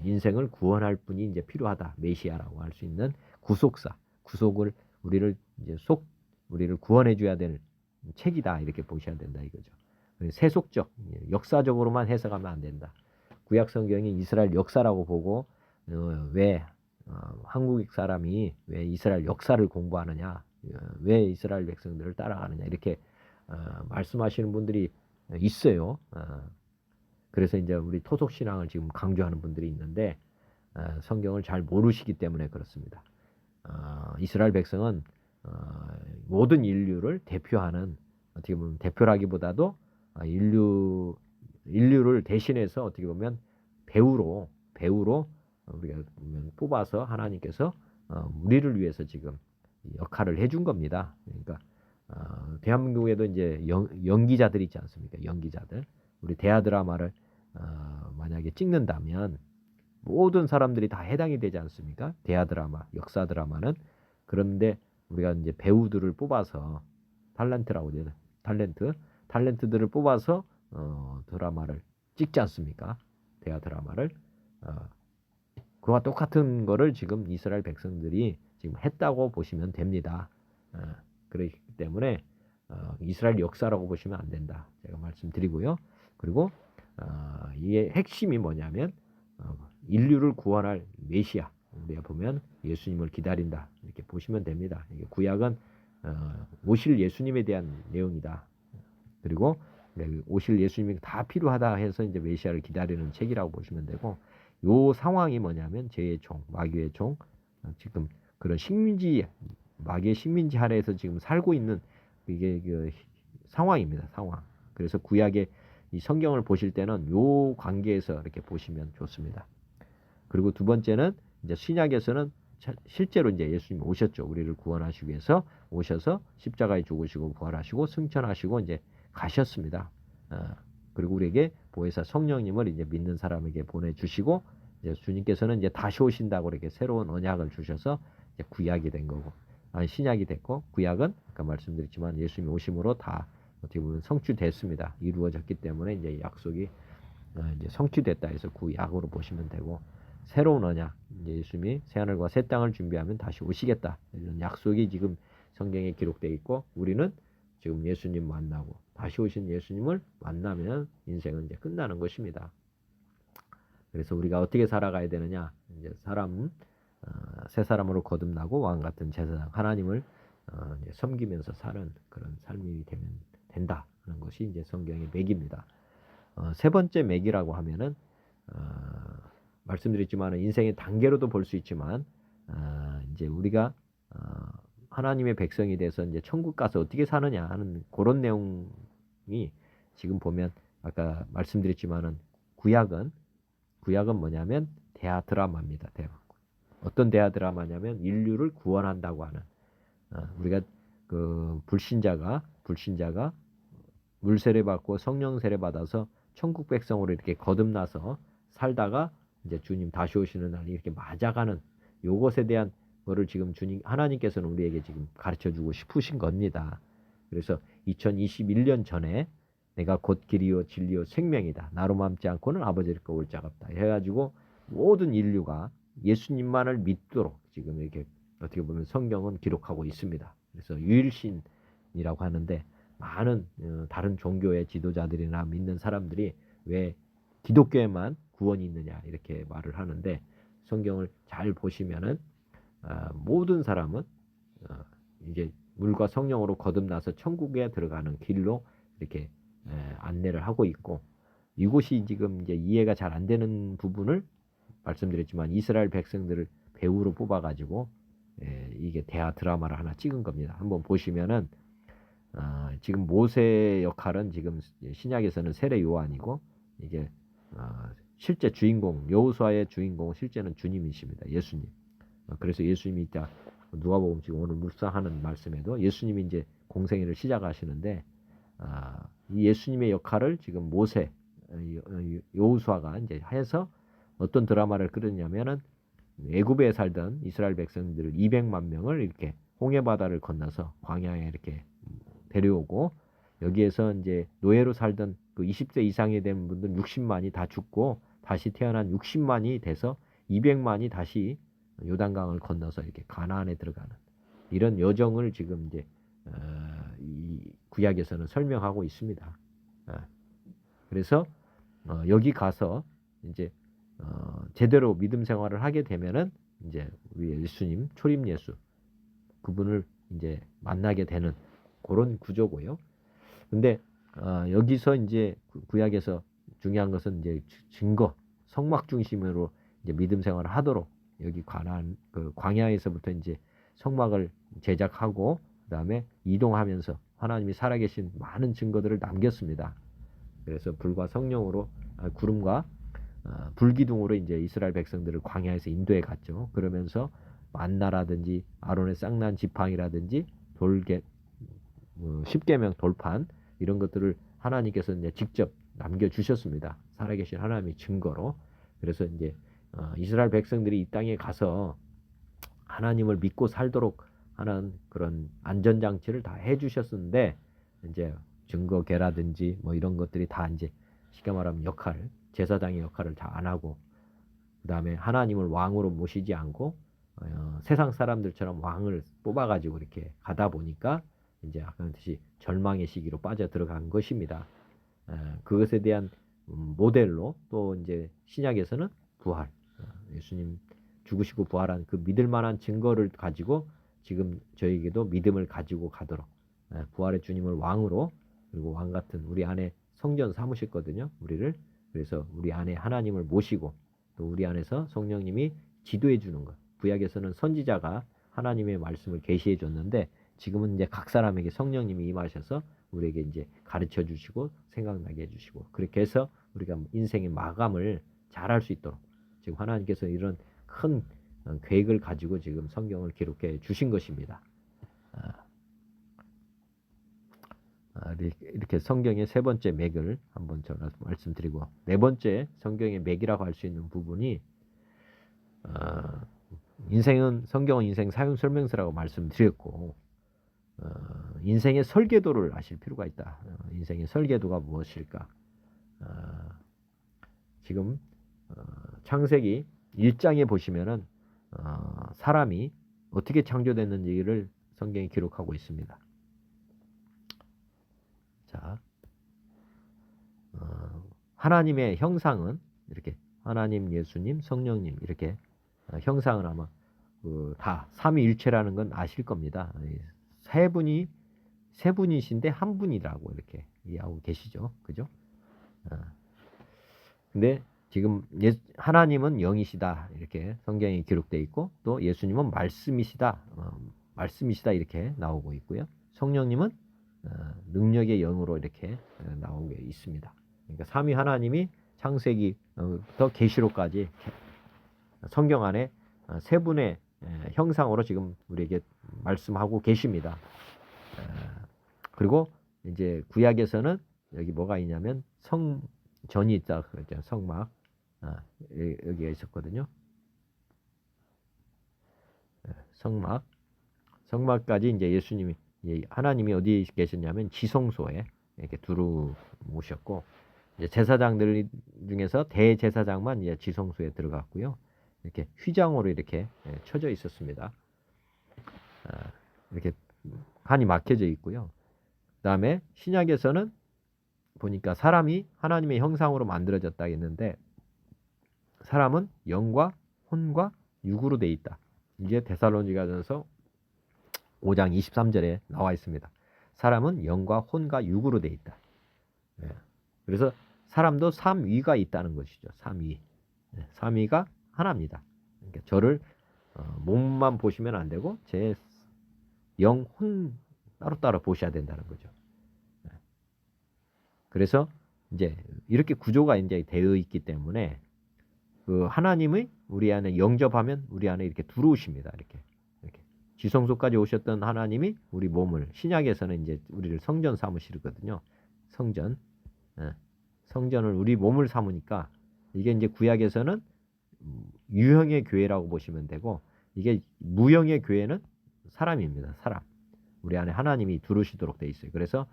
인생을 구원할 분이 이제 필요하다. 메시아라고 할 수 있는 구속사, 구속을 우리를 구원해 줘야 될 책이다. 이렇게 보셔야 된다 이거죠. 세속적, 역사적으로만 해석하면 안 된다. 구약 성경이 이스라엘 역사라고 보고 왜 한국 사람이 왜 이스라엘 역사를 공부하느냐? 왜 이스라엘 백성들을 따라가느냐 이렇게 말씀하시는 분들이 있어요. 그래서 이제 우리 토속신앙을 지금 강조하는 분들이 있는데 성경을 잘 모르시기 때문에 그렇습니다. 이스라엘 백성은 모든 인류를 대표하는 어떻게 보면 대표라기보다도 인류를 대신해서 어떻게 보면 배우로 우리가 보면 뽑아서 하나님께서 우리를 위해서 지금 역할을 해준 겁니다. 그러니까 대한민국에도 이제 연기자들 있지 않습니까? 연기자들. 우리 대하 드라마를 만약에 찍는다면 모든 사람들이 다 해당이 되지 않습니까? 대하 드라마, 역사 드라마는. 그런데 우리가 이제 배우들을 뽑아서 탤런트라고 하죠. 탤런트들을 뽑아서 드라마를 찍지 않습니까? 대하 드라마를. 그와 똑같은 거를 지금 이스라엘 백성들이 지금 했다고 보시면 됩니다. 그렇기 때문에 이스라엘 역사라고 보시면 안 된다. 제가 말씀드리고요. 그리고 이게 핵심이 뭐냐면 인류를 구원할 메시아. 우리가 보면 예수님을 기다린다. 이렇게 보시면 됩니다. 이게 구약은 오실 예수님에 대한 내용이다. 그리고 오실 예수님이 다 필요하다 해서 이제 메시아를 기다리는 책이라고 보시면 되고, 요 상황이 뭐냐면 죄의 종, 마귀의 종, 지금 그런 마귀의 식민지 아래에서 지금 살고 있는 이게 상황입니다. 상황. 그래서 구약의 이 성경을 보실 때는 요 관계에서 이렇게 보시면 좋습니다. 그리고 두 번째는 이제 신약에서는 실제로 이제 예수님이 오셨죠. 우리를 구원하시기 위해서 오셔서 십자가에 죽으시고 부활하시고 승천하시고 이제 가셨습니다. 그리고 우리에게 보혜사 성령님을 이제 믿는 사람에게 보내주시고, 이제 주님께서는 이제 다시 오신다고 이렇게 새로운 언약을 주셔서 이제 구약이 된 거고, 신약이 됐고, 구약은 아까 말씀드렸지만 예수님이 오심으로 다 어떻게 보면 성취됐습니다. 이루어졌기 때문에 이제 약속이 이제 성취됐다 해서 구약으로 보시면 되고, 새로운 언약, 이제 예수님이 새하늘과 새 땅을 준비하면 다시 오시겠다. 이런 약속이 지금 성경에 기록되어 있고, 우리는 지금 예수님 만나고 다시 오신 예수님을 만나면 인생은 이제 끝나는 것입니다. 그래서 우리가 어떻게 살아가야 되느냐? 이제 새 사람으로 거듭나고 왕 같은 제사장 하나님을 이제 섬기면서 사는 그런 삶이 되면 된다는 것이 이제 성경의 맥입니다. 세 번째 맥이라고 하면은 말씀드렸지만 인생의 단계로도 볼 수 있지만 이제 우리가 하나님의 백성이 돼서 이제 천국 가서 어떻게 사느냐 하는 그런 내용이 지금 보면 아까 말씀드렸지만은 구약은 뭐냐면 대하 드라마입니다. 어떤 대하 드라마냐면 인류를 구원한다고 하는 우리가 그 불신자가 물 세례 받고 성령 세례 받아서 천국 백성으로 이렇게 거듭나서 살다가 이제 주님 다시 오시는 날이 이렇게 맞아가는 요것에 대한 거를 지금 하나님께서는 우리에게 지금 가르쳐 주고 싶으신 겁니다. 그래서 2021년 전에 내가 곧 길이요 진리요 생명이다. 나로 맘지 않고는 아버지를 올 자가 없다. 해가지고 모든 인류가 예수님만을 믿도록 지금 이렇게 어떻게 보면 성경은 기록하고 있습니다. 그래서 유일신이라고 하는데 많은 다른 종교의 지도자들이나 믿는 사람들이 왜 기독교에만 구원이 있느냐 이렇게 말을 하는데 성경을 잘 보시면은 모든 사람은 이제 물과 성령으로 거듭나서 천국에 들어가는 길로 이렇게 안내를 하고 있고 이곳이 지금 이제 이해가 잘 안 되는 부분을 말씀드렸지만 이스라엘 백성들을 배우로 뽑아가지고 이게 대하 드라마를 하나 찍은 겁니다. 한번 보시면은 지금 모세의 역할은 지금 신약에서는 세례 요한이고 이게 실제 주인공 여호수아의 주인공은 실제는 주님이십니다. 예수님. 그래서 예수님이 이따 누가복음 지금 오늘 묵상하는 말씀에도 예수님이 이제 공생애를 시작하시는데 이 예수님의 역할을 지금 모세 여호수아가 이제 해서 어떤 드라마를 끌었냐면은 애굽에 살던 이스라엘 백성들 200만 명을 이렇게 홍해 바다를 건너서 광야에 이렇게 데려오고 여기에서 이제 노예로 살던 그 20세 이상이 된 분들 60만이 다 죽고 다시 태어난 60만이 돼서 200만이 다시 요단강을 건너서 이렇게 가나안에 들어가는 이런 여정을 지금 이제 이 구약에서는 설명하고 있습니다. 그래서 여기 가서 이제 제대로 믿음 생활을 하게 되면은 이제 우리 예수님 초림 예수 그분을 이제 만나게 되는 그런 구조고요. 근데 여기서 이제 구약에서 중요한 것은 이제 증거, 성막 중심으로 이제 믿음 생활을 하도록 여기 관한 그 광야에서부터 이제 성막을 제작하고 그다음에 이동하면서 하나님이 살아계신 많은 증거들을 남겼습니다. 그래서 불과 성령으로 구름과 불기둥으로 이제 이스라엘 백성들을 광야에서 인도해 갔죠. 그러면서 만나라든지 아론의 쌍난 지팡이라든지 돌개 10계명 돌판 이런 것들을 하나님께서 이제 직접 남겨 주셨습니다. 살아계신 하나님의 증거로. 그래서 이제 이스라엘 백성들이 이 땅에 가서 하나님을 믿고 살도록 하는 그런 안전장치를 다 해주셨는데 이제 증거계라든지 뭐 이런 것들이 다 이제 쉽게 말하면 제사장의 역할을 다 안 하고 그 다음에 하나님을 왕으로 모시지 않고 세상 사람들처럼 왕을 뽑아가지고 이렇게 가다 보니까 이제 아까 듯이 절망의 시기로 빠져 들어간 것입니다. 그것에 대한 모델로 또 이제 신약에서는 부활, 예수님 죽으시고 부활한 그 믿을 만한 증거를 가지고 지금 저에게도 믿음을 가지고 가도록 부활의 주님을 왕으로 그리고 왕 같은 우리 안에 성전 삼으셨거든요. 우리를. 그래서 우리 안에 하나님을 모시고 또 우리 안에서 성령님이 지도해 주는 것. 구약에서는 선지자가 하나님의 말씀을 계시해 줬는데 지금은 이제 각 사람에게 성령님이 임하셔서 우리에게 이제 가르쳐 주시고 생각나게 해 주시고 그렇게 해서 우리가 인생의 마감을 잘할 수 있도록 지금 하나님께서 이런 큰 계획을 가지고 지금 성경을 기록해 주신 것입니다. 이렇게 성경의 세 번째 맥을 한번 제가 말씀드리고 네 번째 성경의 맥이라고 할 수 있는 부분이 성경은 인생 사용 설명서라고 말씀드렸고 인생의 설계도를 아실 필요가 있다. 인생의 설계도가 무엇일까? 지금 창세기 1장에 보시면은 사람이 어떻게 창조됐는지를 성경이 기록하고 있습니다. 자, 하나님의 형상은 이렇게 하나님, 예수님, 성령님 이렇게 형상을 아마 다 삼위일체라는 건 아실 겁니다. 세 분이신데 한 분이라고 이렇게 이해하고 계시죠, 그죠? 근데 지금 하나님은 영이시다 이렇게 성경에 기록되어 있고 또 예수님은 말씀이시다 이렇게 나오고 있고요. 성령님은 능력의 영으로 이렇게 나오고 있습니다. 그러니까 삼위 하나님이 창세기부터 계시록까지 성경 안에 세 분의 형상으로 지금 우리에게 말씀하고 계십니다. 그리고 이제 구약에서는 여기 뭐가 있냐면 성전이 있다 그랬죠. 성막 여기가 있었거든요. 성막까지 이제 예수님이 하나님이 어디 계셨냐면 지성소에 이렇게 두루 모셨고 이제 제사장들 중에서 대제사장만 이제 지성소에 들어갔고요. 이렇게 휘장으로 이렇게 쳐져 있었습니다. 이렇게 칸이 막혀져 있고요. 그다음에 신약에서는 보니까 사람이 하나님의 형상으로 만들어졌다 했는데 사람은 영과 혼과 육으로 돼 있다. 이게 데살로니가전서 5장 23절에 나와 있습니다. 사람은 영과 혼과 육으로 돼 있다. 네. 그래서 사람도 삼위가 있다는 것이죠. 삼위. 네. 삼위가 하나입니다. 그러니까 저를 몸만 보시면 안 되고 제 영, 혼 따로따로 보셔야 된다는 거죠. 네. 그래서 이제 이렇게 구조가 이제 되어 있기 때문에 그 하나님의 우리 안에 영접하면 우리 안에 이렇게 들어오십니다. 이렇게 지성소까지 오셨던 하나님이 우리 몸을 신약에서는 이제 우리를 성전 삼으시거든요. 성전, 성전을 우리 몸을 삼으니까 이게 이제 구약에서는 유형의 교회라고 보시면 되고 이게 무형의 교회는 사람입니다. 사람. 우리 안에 하나님이 들어오시도록 돼 있어요. 그래서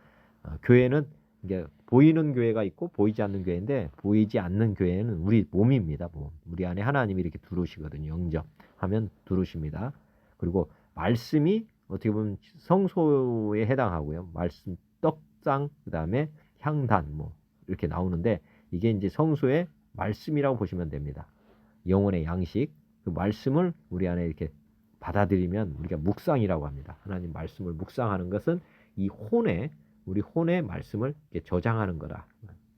교회는 이게 보이는 교회가 있고 보이지 않는 교회인데 보이지 않는 교회는 우리 몸입니다. 몸. 우리 안에 하나님이 이렇게 들어오시거든요. 영접하면 들어오십니다. 그리고 말씀이 어떻게 보면 성소에 해당하고요. 말씀 떡상 그다음에 향단 뭐 이렇게 나오는데 이게 이제 성소의 말씀이라고 보시면 됩니다. 영혼의 양식 그 말씀을 우리 안에 이렇게 받아들이면 우리가 묵상이라고 합니다. 하나님 말씀을 묵상하는 것은 이 혼에 우리 혼의 말씀을 이렇게 저장하는 거라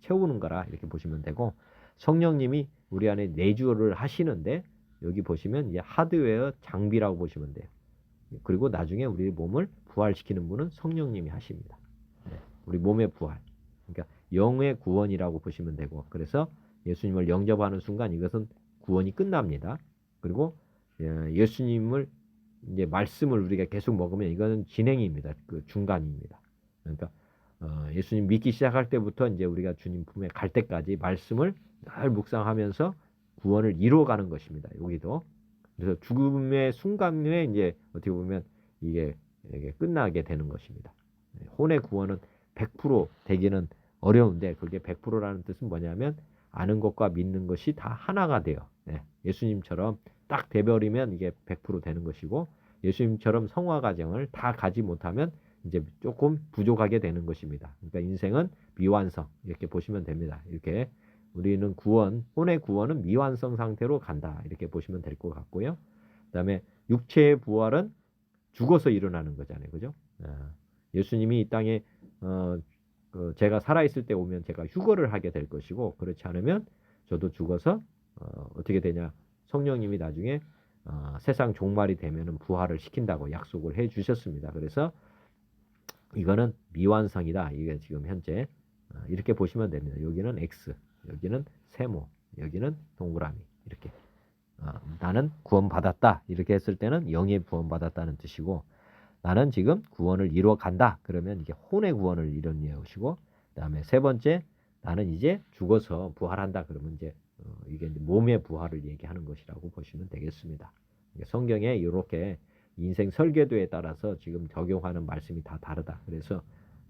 채우는 거라 이렇게 보시면 되고 성령님이 우리 안에 내주를 하시는데 여기 보시면 이제 하드웨어 장비라고 보시면 돼요. 그리고 나중에 우리 몸을 부활시키는 분은 성령님이 하십니다. 우리 몸의 부활. 그러니까 영의 구원이라고 보시면 되고 그래서 예수님을 영접하는 순간 이것은 구원이 끝납니다. 그리고 예수님을 이제 말씀을 우리가 계속 먹으면 이거는 진행입니다. 그 중간입니다. 그러니까 예수님 믿기 시작할 때부터 이제 우리가 주님 품에 갈 때까지 말씀을 늘 묵상하면서 구원을 이루어가는 것입니다. 여기도 그래서 죽음의 순간에 이제 어떻게 보면 이게 끝나게 되는 것입니다. 혼의 구원은 100% 되기는 어려운데 그게 100%라는 뜻은 뭐냐면 아는 것과 믿는 것이 다 하나가 돼요. 예수님처럼 딱 돼버리면 이게 100% 되는 것이고 예수님처럼 성화 과정을 다 가지 못하면 이제 조금 부족하게 되는 것입니다. 그러니까 인생은 미완성 이렇게 보시면 됩니다. 이렇게 우리는 구원, 혼의 구원은 미완성 상태로 간다. 이렇게 보시면 될 것 같고요. 그다음에 육체의 부활은 죽어서 일어나는 거잖아요. 그죠? 예수님이 이 땅에 제가 살아있을 때 오면 제가 휴거를 하게 될 것이고 그렇지 않으면 저도 죽어서 어떻게 되냐 성령님이 나중에 세상 종말이 되면은 부활을 시킨다고 약속을 해 주셨습니다. 그래서 이거는 미완성이다. 이게 지금 현재 이렇게 보시면 됩니다. 여기는 X, 여기는 세모, 여기는 동그라미 이렇게 나는 구원받았다. 이렇게 했을 때는 영의 구원받았다는 뜻이고 나는 지금 구원을 이루어 간다. 그러면 이게 혼의 구원을 이루는 것이고 그다음에 세 번째 나는 이제 죽어서 부활한다. 그러면 이제 이게 이제 몸의 부활을 얘기하는 것이라고 보시면 되겠습니다. 성경에 이렇게 인생 설계도에 따라서 지금 적용하는 말씀이 다 다르다. 그래서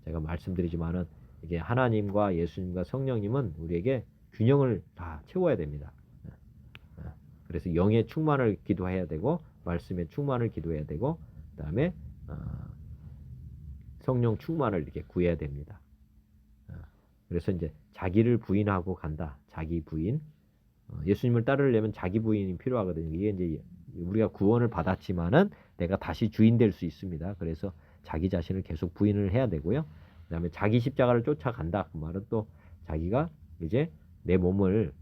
제가 말씀드리지만은 이게 하나님과 예수님과 성령님은 우리에게 균형을 다 채워야 됩니다. 그래서 영의 충만을 기도해야 되고 말씀의 충만을 기도해야 되고 그다음에 성령 충만을 이렇게 구해야 됩니다. 그래서 이제 자기를 부인하고 간다. 자기 부인. 예수님을 따르려면 자기 부인이 필요하거든요. 이게 이제 우리가 구원을 받았지만은 내가 다시 주인 될 수 있습니다. 그래서 자기 자신을 계속 부인을 해야 되고요. 그다음에 자기 십자가를 쫓아간다. 그 말은 또 자기가 이제 내 몸을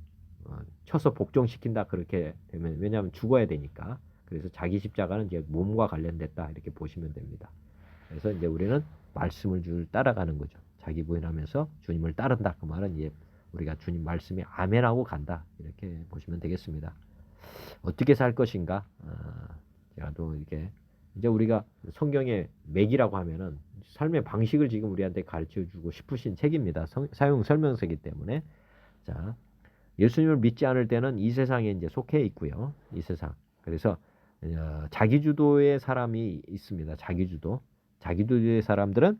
쳐서 복종시킨다. 그렇게 되면 왜냐하면 죽어야 되니까. 그래서 자기 십자가는 이제 몸과 관련됐다. 이렇게 보시면 됩니다. 그래서 이제 우리는 말씀을 줄 따라가는 거죠. 자기 부인하면서 주님을 따른다. 그 말은 이제 우리가 주님 말씀에 아멘하고 간다. 이렇게 보시면 되겠습니다. 어떻게 살 것인가? 제가 또 이게 이제 우리가 성경의 맥이라고 하면은 삶의 방식을 지금 우리한테 가르쳐 주고 싶으신 책입니다. 사용 설명서이기 때문에 자 예수님을 믿지 않을 때는 이 세상에 이제 속해 있고요. 이 세상. 그래서 자기주도의 사람이 있습니다. 자기주도의 사람들은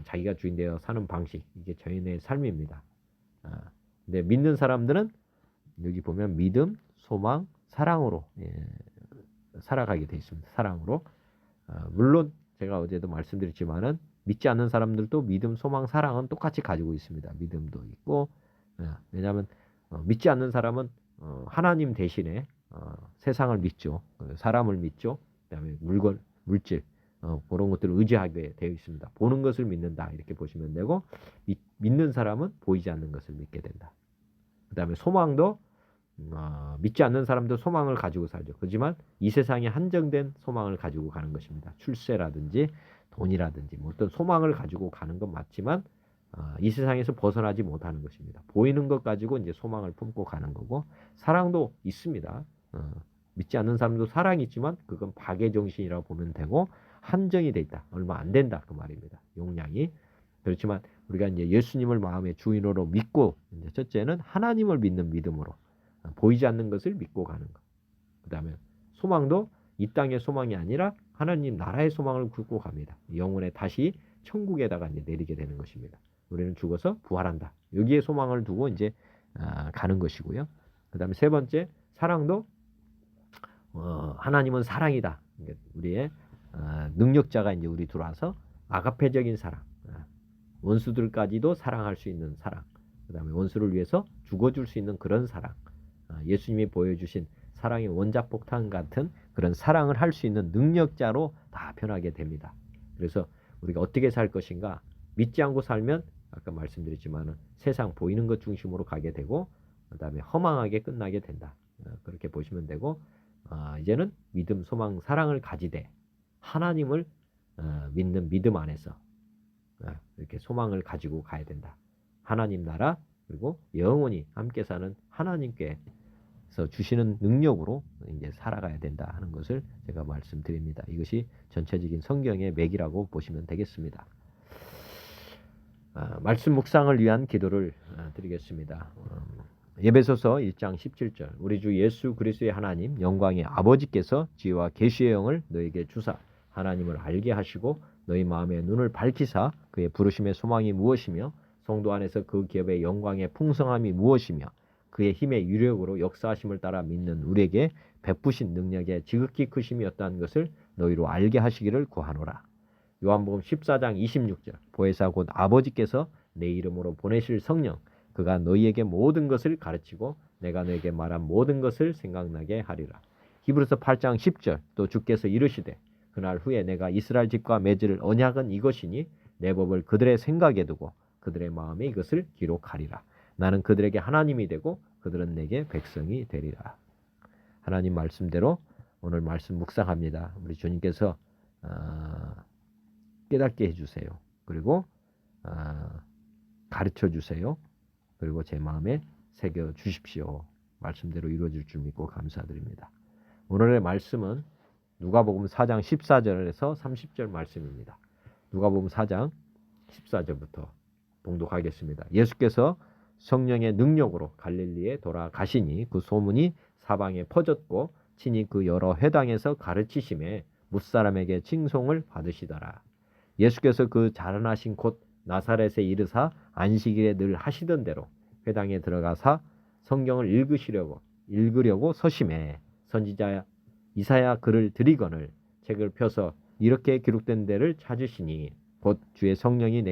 자기가 주인 되어 사는 방식 이게 자연의 삶입니다. 근데 믿는 사람들은 여기 보면 믿음, 소망, 사랑으로 살아가게 되어 있습니다. 사랑으로 물론 제가 어제도 말씀드렸지만은 믿지 않는 사람들도 믿음, 소망, 사랑은 똑같이 가지고 있습니다. 믿음도 있고, 왜냐하면 믿지 않는 사람은 하나님 대신에 세상을 믿죠, 사람을 믿죠, 그다음에 물건, 물질, 그런 것들을 의지하게 되어 있습니다. 보는 것을 믿는다 이렇게 보시면 되고, 믿는 사람은 보이지 않는 것을 믿게 된다. 그다음에 소망도 믿지 않는 사람도 소망을 가지고 살죠. 그렇지만 이 세상에 한정된 소망을 가지고 가는 것입니다. 출세라든지 돈이라든지 뭐 어떤 소망을 가지고 가는 건 맞지만 이 세상에서 벗어나지 못하는 것입니다. 보이는 것 가지고 이제 소망을 품고 가는 거고, 사랑도 있습니다. 믿지 않는 사람도 사랑이 있지만 그건 박애 정신이라고 보면 되고, 한정이 돼 있다. 얼마 안 된다 그 말입니다. 용량이. 그렇지만 우리가 이제 예수님을 마음의 주인으로 믿고, 이제 첫째는 하나님을 믿는 믿음으로 보이지 않는 것을 믿고 가는 것. 그다음에 소망도 이 땅의 소망이 아니라 하나님 나라의 소망을 굽고 갑니다. 영혼에 다시 천국에다가 이제 내리게 되는 것입니다. 우리는 죽어서 부활한다. 여기에 소망을 두고 이제 가는 것이고요. 그다음에 세 번째, 사랑도 하나님은 사랑이다. 우리의 능력자가 이제 우리 들어와서 아가페적인 사랑, 원수들까지도 사랑할 수 있는 사랑, 그다음에 원수를 위해서 죽어줄 수 있는 그런 사랑, 예수님이 보여주신 사랑의 원자폭탄 같은 그런 사랑을 할 수 있는 능력자로 다 변하게 됩니다. 그래서 우리가 어떻게 살 것인가, 믿지 않고 살면 아까 말씀드렸지만 세상 보이는 것 중심으로 가게 되고, 그다음에 허망하게 끝나게 된다. 그렇게 보시면 되고, 이제는 믿음, 소망, 사랑을 가지되 하나님을 믿는 믿음 안에서 이렇게 소망을 가지고 가야 된다. 하나님 나라, 그리고 영원히 함께 사는 하나님께서 주시는 능력으로 이제 살아가야 된다 하는 것을 제가 말씀드립니다. 이것이 전체적인 성경의 맥이라고 보시면 되겠습니다. 말씀 묵상을 위한 기도를 드리겠습니다. 에베소서 1장 17절, 우리 주 예수 그리스도의 하나님 영광의 아버지께서 지혜와 계시의 영을 너에게 주사 하나님을 알게 하시고 너희 마음의 눈을 밝히사 그의 부르심의 소망이 무엇이며 성도 안에서 그 기업의 영광의 풍성함이 무엇이며 그의 힘의 유력으로 역사하심을 따라 믿는 우리에게 베푸신 능력의 지극히 크심이었다는 것을 너희로 알게 하시기를 구하노라. 요한복음 14장 26절, 보혜사 곧 아버지께서 내 이름으로 보내실 성령 그가 너희에게 모든 것을 가르치고 내가 너에게 말한 모든 것을 생각나게 하리라. 히브리서 8장 10절, 또 주께서 이르시되 그날 후에 내가 이스라엘 집과 맺을 언약은 이것이니 내 법을 그들의 생각에 두고 그들의 마음에 이것을 기록하리라. 나는 그들에게 하나님이 되고 그들은 내게 백성이 되리라. 하나님 말씀대로 오늘 말씀 묵상합니다. 우리 주님께서 깨닫게 해주세요. 그리고 가르쳐 주세요. 그리고 제 마음에 새겨 주십시오. 말씀대로 이루어질 줄 믿고 감사드립니다. 오늘의 말씀은 누가복음 4장 14절에서 30절 말씀입니다. 누가복음 4장 14절부터 봉독하겠습니다. 예수께서 성령의 능력으로 갈릴리에 돌아가시니 그 소문이 사방에 퍼졌고 친히 그 여러 회당에서 가르치심에 뭇사람에게 칭송을 받으시더라. 예수께서 그 자라나신 곳 나사렛에 이르사 안식일에 늘 하시던 대로 회당에 들어가사 성경을 읽으려고 서심해 선지자 이사야 글을 드리거늘 책을 펴서 이렇게 기록된 데를 찾으시니 곧 주의 성령이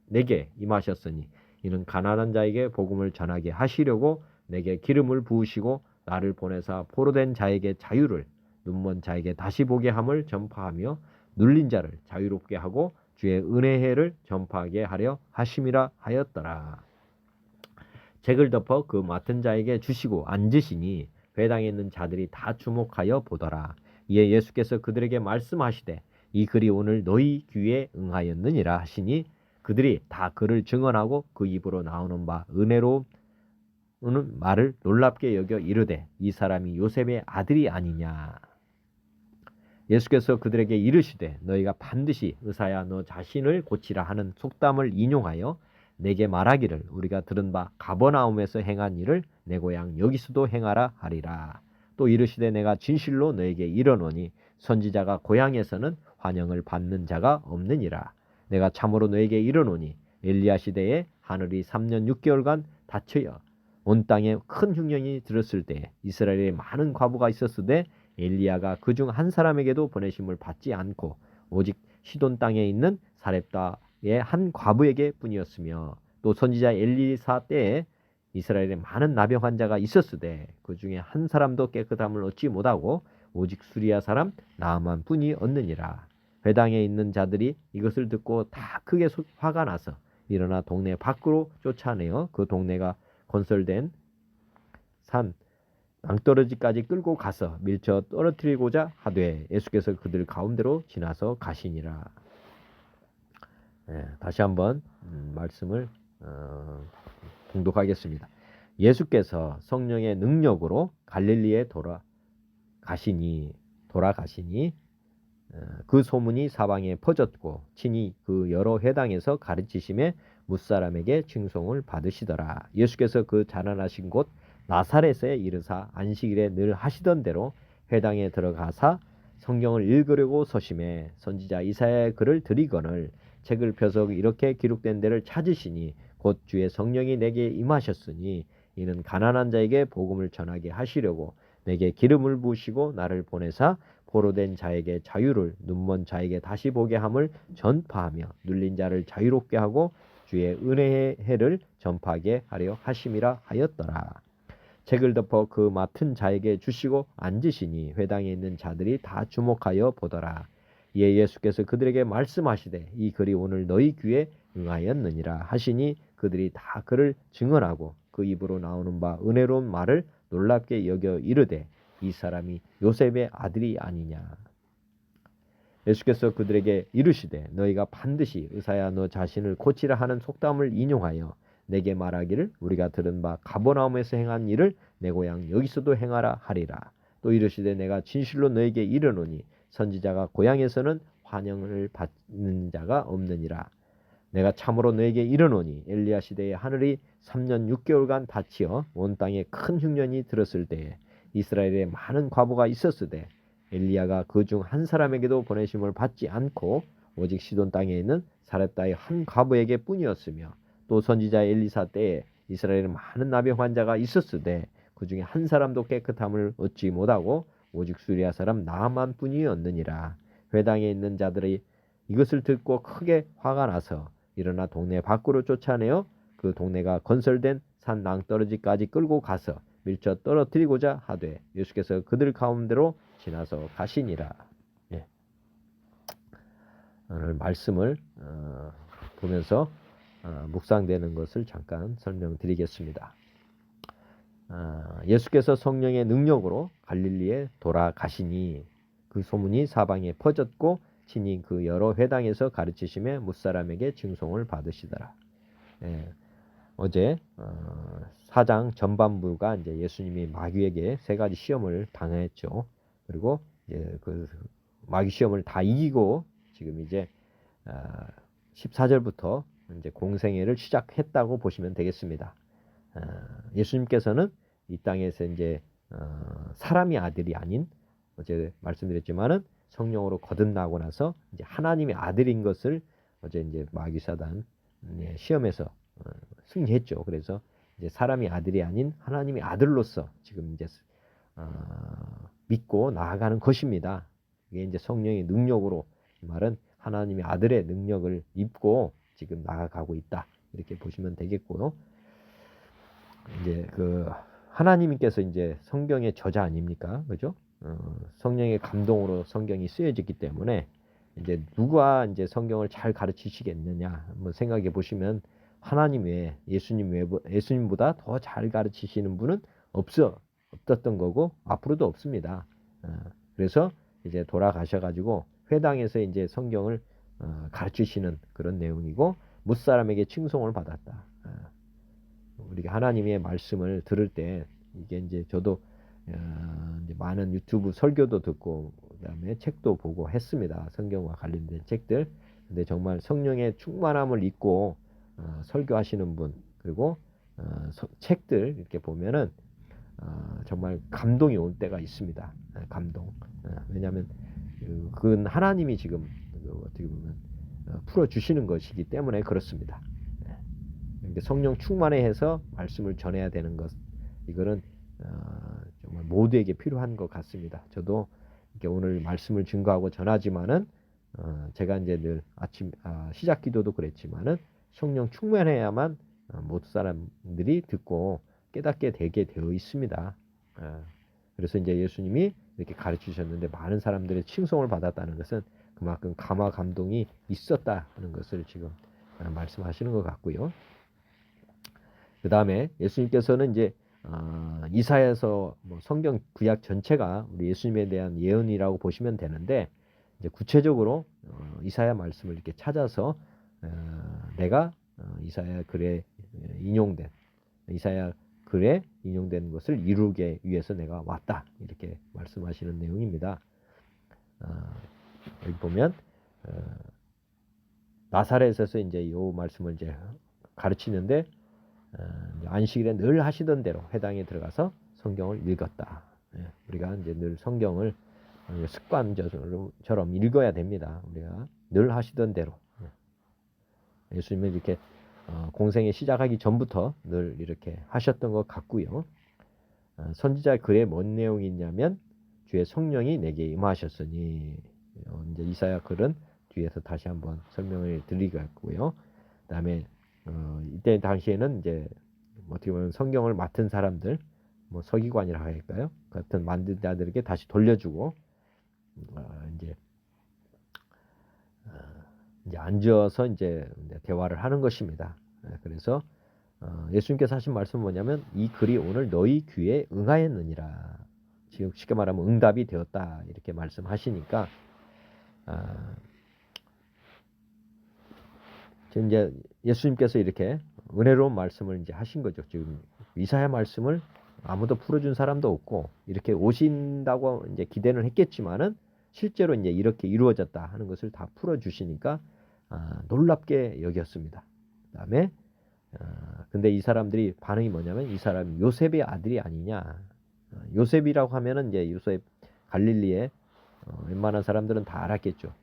내게 임하셨으니 이는 가난한 자에게 복음을 전하게 하시려고 내게 기름을 부으시고 나를 보내사 포로된 자에게 자유를, 눈먼 자에게 다시 보게 함을 전파하며 눌린 자를 자유롭게 하고 주의 은혜의 해를 전파하게 하려 하심이라 하였더라. 책을 덮어 그 맡은 자에게 주시고 앉으시니 회당에 있는 자들이 다 주목하여 보더라. 이에 예수께서 그들에게 말씀하시되 이 글이 오늘 너희 귀에 응하였느니라 하시니 그들이 다 그를 증언하고 그 입으로 나오는 바 은혜로운 말을 놀랍게 여겨 이르되 이 사람이 요셉의 아들이 아니냐. 예수께서 그들에게 이르시되 너희가 반드시 의사야 너 자신을 고치라 하는 속담을 인용하여 내게 말하기를 우리가 들은 바 가버나움에서 행한 일을 내 고향 여기서도 행하라 하리라. 또 이르시되 내가 진실로 너에게 이르노니 선지자가 고향에서는 환영을 받는 자가 없느니라. 내가 참으로 너에게 이르노니 엘리야 시대에 하늘이 3년 6개월간 닫혀여 온 땅에 큰 흉년이 들었을 때 이스라엘에 많은 과부가 있었으되 엘리야가 그중 한 사람에게도 보내심을 받지 않고 오직 시돈 땅에 있는 사렙다의 한 과부에게 뿐이었으며 또 선지자 엘리사 때에 이스라엘에 많은 나병 환자가 있었으되 그 중에 한 사람도 깨끗함을 얻지 못하고 오직 수리아 사람 나아만 뿐이 얻느니라. 회당에 있는 자들이 이것을 듣고 다 크게 화가 나서 일어나 동네 밖으로 쫓아내어 그 동네가 건설된 산 낭떠러지까지 끌고 가서 밀쳐 떨어뜨리고자 하되 예수께서 그들 가운데로 지나서 가시니라. 다시 한번 말씀을 봉독하겠습니다. 예수께서 성령의 능력으로 갈릴리에 돌아가시니 그 소문이 사방에 퍼졌고 친히 그 여러 회당에서 가르치심에 뭇사람에게 칭송을 받으시더라. 예수께서 그 자라나신 곳 나사렛에 이르사 안식일에 늘 하시던 대로 회당에 들어가사 성경을 읽으려고 서심해 선지자 이사야의 글을 들이거늘 책을 펴서 이렇게 기록된 데를 찾으시니 곧 주의 성령이 내게 임하셨으니 이는 가난한 자에게 복음을 전하게 하시려고 내게 기름을 부으시고 나를 보내사 포로된 자에게 자유를 눈먼 자에게 다시 보게 함을 전파하며 눌린 자를 자유롭게 하고 주의 은혜의 해를 전파하게 하려 하심이라 하였더라. 책을 덮어 그 맡은 자에게 주시고 앉으시니 회당에 있는 자들이 다 주목하여 보더라. 이에 예수께서 그들에게 말씀하시되 이 글이 오늘 너희 귀에 응하였느니라 하시니 그들이 다 그를 증언하고 그 입으로 나오는 바 은혜로운 말을 놀랍게 여겨 이르되 이 사람이 요셉의 아들이 아니냐. 예수께서 그들에게 이르시되 너희가 반드시 의사야 너 자신을 고치라 하는 속담을 인용하여 내게 말하기를 우리가 들은 바 가버나움에서 행한 일을 내 고향 여기서도 행하라 하리라. 또 이르시되 내가 진실로 너에게 이르노니 선지자가 고향에서는 환영을 받는 자가 없느니라. 내가 참으로 너에게 이르노니 엘리야 시대에 하늘이 3년 6개월간 닫히어 온 땅에 큰 흉년이 들었을 때에 이스라엘에 많은 과부가 있었으되 엘리야가 그 중 한 사람에게도 보내심을 받지 않고 오직 시돈 땅에 있는 사렙다의 한 과부에게 뿐이었으며 또 선지자 엘리사 때에 이스라엘에 많은 나병 환자가 있었으되 그 중에 한 사람도 깨끗함을 얻지 못하고 오직 수리아 사람 나아만 뿐이었느니라. 회당에 있는 자들이 이것을 듣고 크게 화가 나서 일어나 동네 밖으로 쫓아내어 그 동네가 건설된 산 낭떠러지까지 끌고 가서 밀쳐 떨어뜨리고자 하되 예수께서 그들 가운데로 지나서 가시니라. 오늘 말씀을 보면서 묵상되는 것을 잠깐 설명드리겠습니다. 예수께서 성령의 능력으로 갈릴리에 돌아가시니 그 소문이 사방에 퍼졌고 친히 그 여러 회당에서 가르치심에 뭇사람에게 칭송을 받으시더라. 어제 4장 전반부가 이제 예수님이 마귀에게 3가지 시험을 당했죠. 그리고 이제 그 마귀 시험을 다 이기고 지금 이제 14절부터 이제 공생애를 시작했다고 보시면 되겠습니다. 예수님께서는 이 땅에서 이제 사람의 아들이 아닌 어제 말씀드렸지만은 성령으로 거듭나고 나서 이제 하나님의 아들인 것을 어제 이제 마귀 사단 시험에서 승리했죠. 그래서 이제 사람이 아들이 아닌 하나님의 아들로서 지금 이제 믿고 나아가는 것입니다. 이게 이제 성령의 능력으로, 이 말은 하나님의 아들의 능력을 입고 지금 나아가고 있다. 이렇게 보시면 되겠고요. 이제 그 하나님께서 이제 성경의 저자 아닙니까? 그죠? 성령의 감동으로 성경이 쓰여졌기 때문에 이제 누가 이제 성경을 잘 가르치시겠느냐 한번 생각해 보시면 하나님 외에 예수님보다 더 잘 가르치시는 분은 없었던 거고 앞으로도 없습니다. 그래서 이제 돌아가셔가지고 회당에서 이제 성경을 가르치시는 그런 내용이고 뭇사람에게 칭송을 받았다. 우리가 하나님의 말씀을 들을 때 이게 이제 저도 이제 많은 유튜브 설교도 듣고 그다음에 책도 보고 했습니다. 성경과 관련된 책들. 근데 정말 성령의 충만함을 입고 설교하시는 분 그리고 책들 이렇게 보면은 정말 감동이 올 때가 있습니다. 감동. 왜냐하면 그건 하나님이 지금 어떻게 보면 풀어 주시는 것이기 때문에 그렇습니다. 성령 충만해서 말씀을 전해야 되는 것 이거는 정말 모두에게 필요한 것 같습니다. 저도 이렇게 오늘 말씀을 증거하고 전하지만은 제가 이제 늘 아침 시작 기도도 그랬지만은 성령 충만해야만 모든 사람들이 듣고 깨닫게 되게 되어 있습니다. 그래서 이제 예수님이 이렇게 가르치셨는데 많은 사람들의 칭송을 받았다는 것은 그만큼 감화 감동이 있었다는 것을 지금 말씀하시는 것 같고요. 그 다음에 예수님께서는 이제 이사야서 뭐 성경 구약 전체가 우리 예수님에 대한 예언이라고 보시면 되는데 이제 구체적으로 이사야 말씀을 이렇게 찾아서 내가 이사야 글에 인용된 이사야 글에 인용된 것을 이루기 위해서 내가 왔다 이렇게 말씀하시는 내용입니다. 여기 보면 나사렛에서 이제 이 말씀을 이제 가르치는데 안식일에 늘 하시던 대로 회당에 들어가서 성경을 읽었다. 우리가 이제 늘 성경을 습관처럼 읽어야 됩니다. 우리가 늘 하시던 대로. 예수님은 이렇게 공생에 시작하기 전부터 늘 이렇게 하셨던 것 같고요. 선지자 글에 뭔 내용이 있냐면 주의 성령이 내게 임하셨으니 이제 이사야 글은 뒤에서 다시 한번 설명을 드리겠고요. 그다음에 이때 당시에는 이제 어떻게 보면 성경을 맡은 사람들, 뭐 서기관이라 할까요? 같은 만든 자들에게 다시 돌려주고 이제 앉아서 이제 대화를 하는 것입니다. 그래서 예수님께서 하신 말씀은 뭐냐면 이 글이 오늘 너희 귀에 응하였느니라. 지금 쉽게 말하면 응답이 되었다 이렇게 말씀하시니까 지금 이제 예수님께서 이렇게 은혜로운 말씀을 이제 하신 거죠. 지금 이사야 말씀을 아무도 풀어준 사람도 없고 이렇게 오신다고 이제 기대는 했겠지만은 실제로 이제 이렇게 이루어졌다 하는 것을 다 풀어주시니까 놀랍게 여겼습니다. 그다음에 근데 이 사람들이 반응이 뭐냐면 이 사람이 요셉의 아들이 아니냐. 요셉이라고 하면은 이제 요셉 갈릴리에 웬만한 사람들은 다 알았겠죠.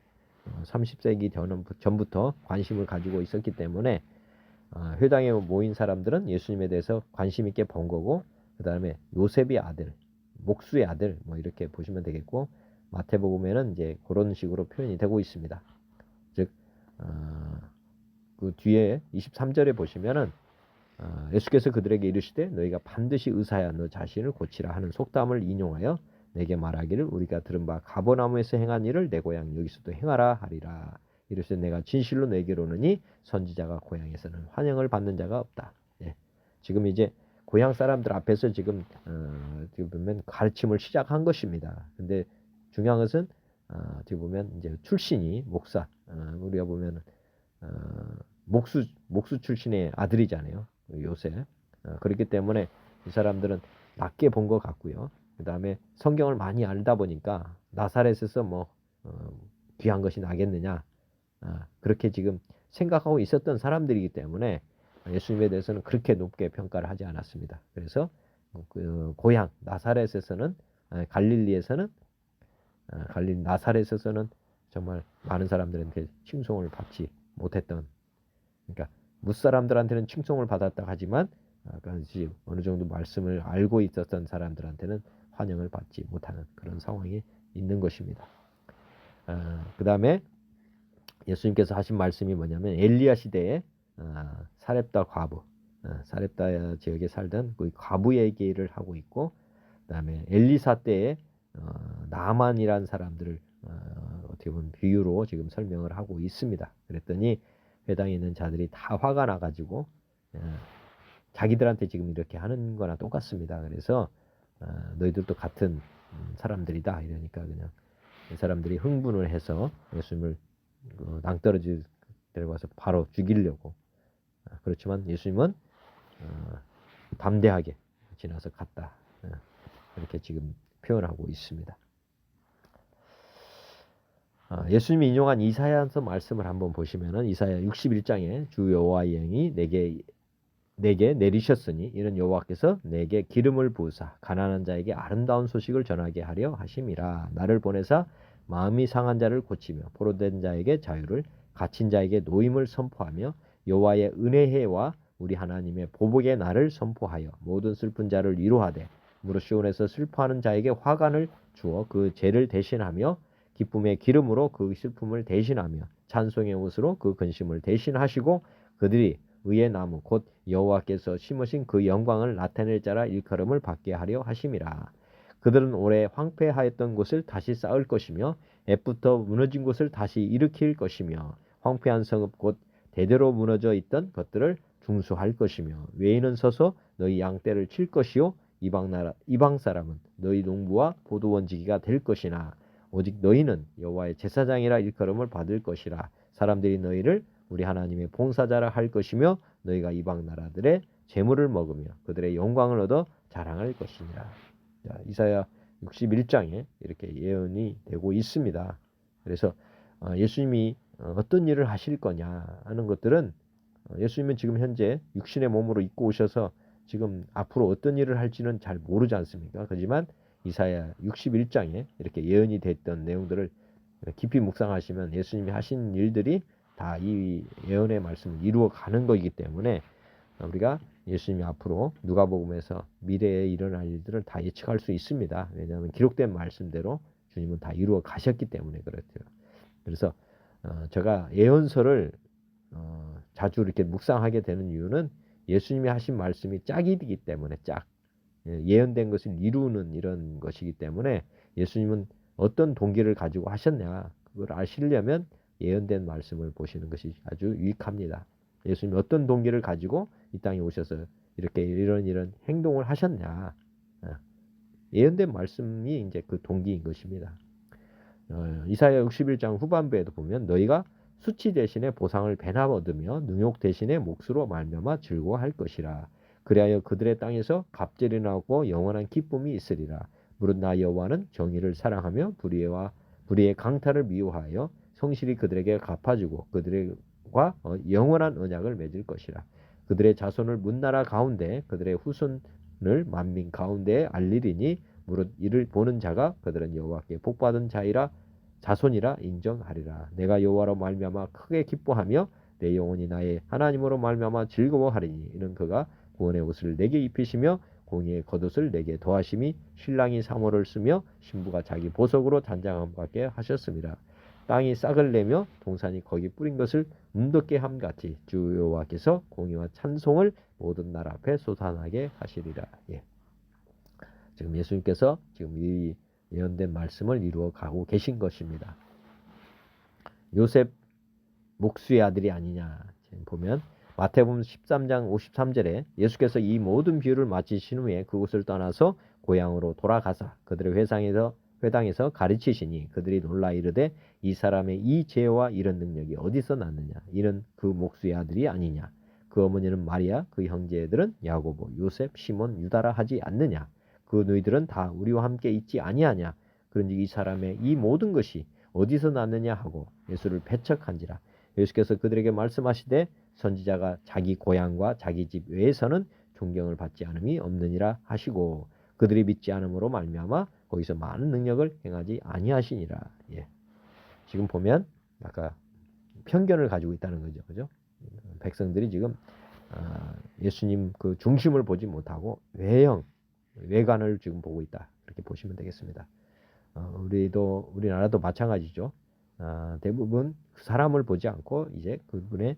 30세기 전부터 관심을 가지고 있었기 때문에 회당에 모인 사람들은 예수님에 대해서 관심 있게 본 거고 그 다음에 요셉의 아들, 목수의 아들 뭐 이렇게 보시면 되겠고 마태복음에는 이제 그런 식으로 표현이 되고 있습니다. 즉 그 뒤에 23절에 보시면은 예수께서 그들에게 이르시되 너희가 반드시 의사야 너 자신을 고치라 하는 속담을 인용하여 내게 말하기를 우리가 들은 바 가버나움에서 행한 일을 내 고향 여기서도 행하라 하리라. 이르시되 내가 진실로 너희에게 이르노니 선지자가 고향에서는 환영을 받는 자가 없다. 예. 지금 이제 고향 사람들 앞에서 지금 어떻게 보면 가르침을 시작한 것입니다. 근데 중요한 것은 어떻게 보면 이제 출신이 목사 우리가 보면 목수 출신의 아들이잖아요. 요셉. 그렇기 때문에 이 사람들은 낮게 본 것 같고요. 그 다음에 성경을 많이 알다 보니까 나사렛에서 뭐 귀한 것이 나겠느냐 그렇게 지금 생각하고 있었던 사람들이기 때문에 예수님에 대해서는 그렇게 높게 평가를 하지 않았습니다. 그래서 그 고향 나사렛에서는 갈릴리에서는 갈릴리 나사렛에서는 정말 많은 사람들한테 칭송을 받지 못했던 그러니까 무사람들한테는 칭송을 받았다 하지만 어느 정도 말씀을 알고 있었던 사람들한테는 환영을 받지 못하는 그런 상황이 있는 것입니다. 그 다음에 예수님께서 하신 말씀이 뭐냐면 엘리야 시대에 사렙다 과부, 사렙다 지역에 살던 그 과부 얘기를 하고 있고 그 다음에 엘리사 때에 나만이라는 사람들을 어떻게 보면 비유로 지금 설명을 하고 있습니다. 그랬더니 회당에 있는 자들이 다 화가 나가지고 자기들한테 지금 이렇게 하는 거나 똑같습니다. 그래서 너희들도 같은 사람들이다 이러니까 그냥 이 사람들이 흥분을 해서 예수님을 낭떠러지 데려가서 바로 죽이려고 그렇지만 예수님은 담대하게 지나서 갔다 이렇게 지금 표현하고 있습니다. 예수님이 인용한 이사야서 말씀을 한번 보시면은 이사야 61장에 주 여호와의 영이 내게 내리셨으니 이는 여호와께서 내게 기름을 부으사 가난한 자에게 아름다운 소식을 전하게 하려 하심이라. 나를 보내사 마음이 상한 자를 고치며 포로된 자에게 자유를 갇힌 자에게 노임을 선포하며 여호와의 은혜해와 우리 하나님의 보복의 날을 선포하여 모든 슬픈 자를 위로하되 무릇 시온에서 슬퍼하는 자에게 화관을 주어 그 죄를 대신하며 기쁨의 기름으로 그 슬픔을 대신하며 찬송의 옷으로 그 근심을 대신하시고 그들이 의의 나무 곧 여호와께서 심으신 그 영광을 나타낼 자라 일컬음을 받게 하려 하심이라. 그들은 오래 황폐하였던 곳을 다시 쌓을 것이며 옛부터 무너진 곳을 다시 일으킬 것이며 황폐한 성읍 곧 대대로 무너져 있던 것들을 중수할 것이며 외인은 서서 너희 양떼를 칠 것이요 이방 사람은 너희 농부와 포도원지기가 될 것이나 오직 너희는 여호와의 제사장이라 일컬음을 받을 것이라. 사람들이 너희를 우리 하나님의 봉사자라 할 것이며 너희가 이방 나라들의 재물을 먹으며 그들의 영광을 얻어 자랑할 것이니라. 자, 이사야 61장에 이렇게 예언이 되고 있습니다. 그래서 예수님이 어떤 일을 하실 거냐 하는 것들은 예수님은 지금 현재 육신의 몸으로 입고 오셔서 지금 앞으로 어떤 일을 할지는 잘 모르지 않습니까? 하지만 이사야 61장에 이렇게 예언이 됐던 내용들을 깊이 묵상하시면 예수님이 하신 일들이 다 이 예언의 말씀을 이루어 가는 것이기 때문에 우리가 예수님이 앞으로 누가복음에서 미래에 일어날 일들을 다 예측할 수 있습니다. 왜냐하면 기록된 말씀대로 주님은 다 이루어 가셨기 때문에 그렇죠. 그래서 제가 예언서를 자주 이렇게 묵상하게 되는 이유는 예수님이 하신 말씀이 짝이기 때문에 예언된 것을 이루는 이런 것이기 때문에 예수님은 어떤 동기를 가지고 하셨냐 그걸 아시려면 예언된 말씀을 보시는 것이 아주 유익합니다. 예수님이 어떤 동기를 가지고 이 땅에 오셔서 이렇게 이런 행동을 하셨냐 예언된 말씀이 이제 그 동기인 것입니다. 이사야 61장 후반부에도 보면 너희가 수치 대신에 보상을 배나 얻으며 능욕 대신에 몫으로 말미암아 즐거워할 것이라. 그리하여 그들의 땅에서 갑절이 나고 영원한 기쁨이 있으리라. 무릇 나 여호와는 정의를 사랑하며 불의의 강탈을 미워하여 성실히 그들에게 갚아주고 그들과 영원한 언약을 맺을 것이라. 그들의 자손을 문나라 가운데 그들의 후손을 만민 가운데에 알리리니 무릇 이를 보는 자가 그들은 여호와께 복받은 자손이라 인정하리라. 내가 여호와로 말미암아 크게 기뻐하며 내 영혼이 나의 하나님으로 말미암아 즐거워하리니 이는 그가 구원의 옷을 내게 입히시며 공의의 겉옷을 내게 더하심이 신랑이 사모를 쓰며 신부가 자기 보석으로 단장함 같게 하셨습니다. 땅이 싹을 내며 동산이 거기 뿌린 것을 움덮게 함 같이 주 여호와께서 공의와 찬송을 모든 나라 앞에 솟아나게 하시리라. 지금 예수님께서 지금 이 예언된 말씀을 이루어 가고 계신 것입니다. 요셉 목수의 아들이 아니냐. 지금 보면 마태복음 13장 53절에 예수께서 이 모든 비유를 마치신 후에 그곳을 떠나서 고향으로 돌아가사 그들의 회당에서 가르치시니 그들이 놀라 이르되 이 사람의 이 지혜와 이런 능력이 어디서 났느냐. 이는 그 목수의 아들이 아니냐. 그 어머니는 마리아, 그 형제들은 야고보, 요셉, 시몬, 유다라 하지 않느냐. 그 너희들은 다 우리와 함께 있지 아니하냐. 그런즉 이 사람의 이 모든 것이 어디서 났느냐 하고 예수를 배척한지라. 예수께서 그들에게 말씀하시되 선지자가 자기 고향과 자기 집 외에서는 존경을 받지 않음이 없느니라 하시고 그들이 믿지 않음으로 말미암아 거기서 많은 능력을 행하지 아니하시니라. 지금 보면 아까 편견을 가지고 있다는 거죠. 그죠? 백성들이 지금 예수님 그 중심을 보지 못하고 외관을 지금 보고 있다. 그렇게 보시면 되겠습니다. 우리나라도 마찬가지죠. 대부분 그 사람을 보지 않고 이제 그분의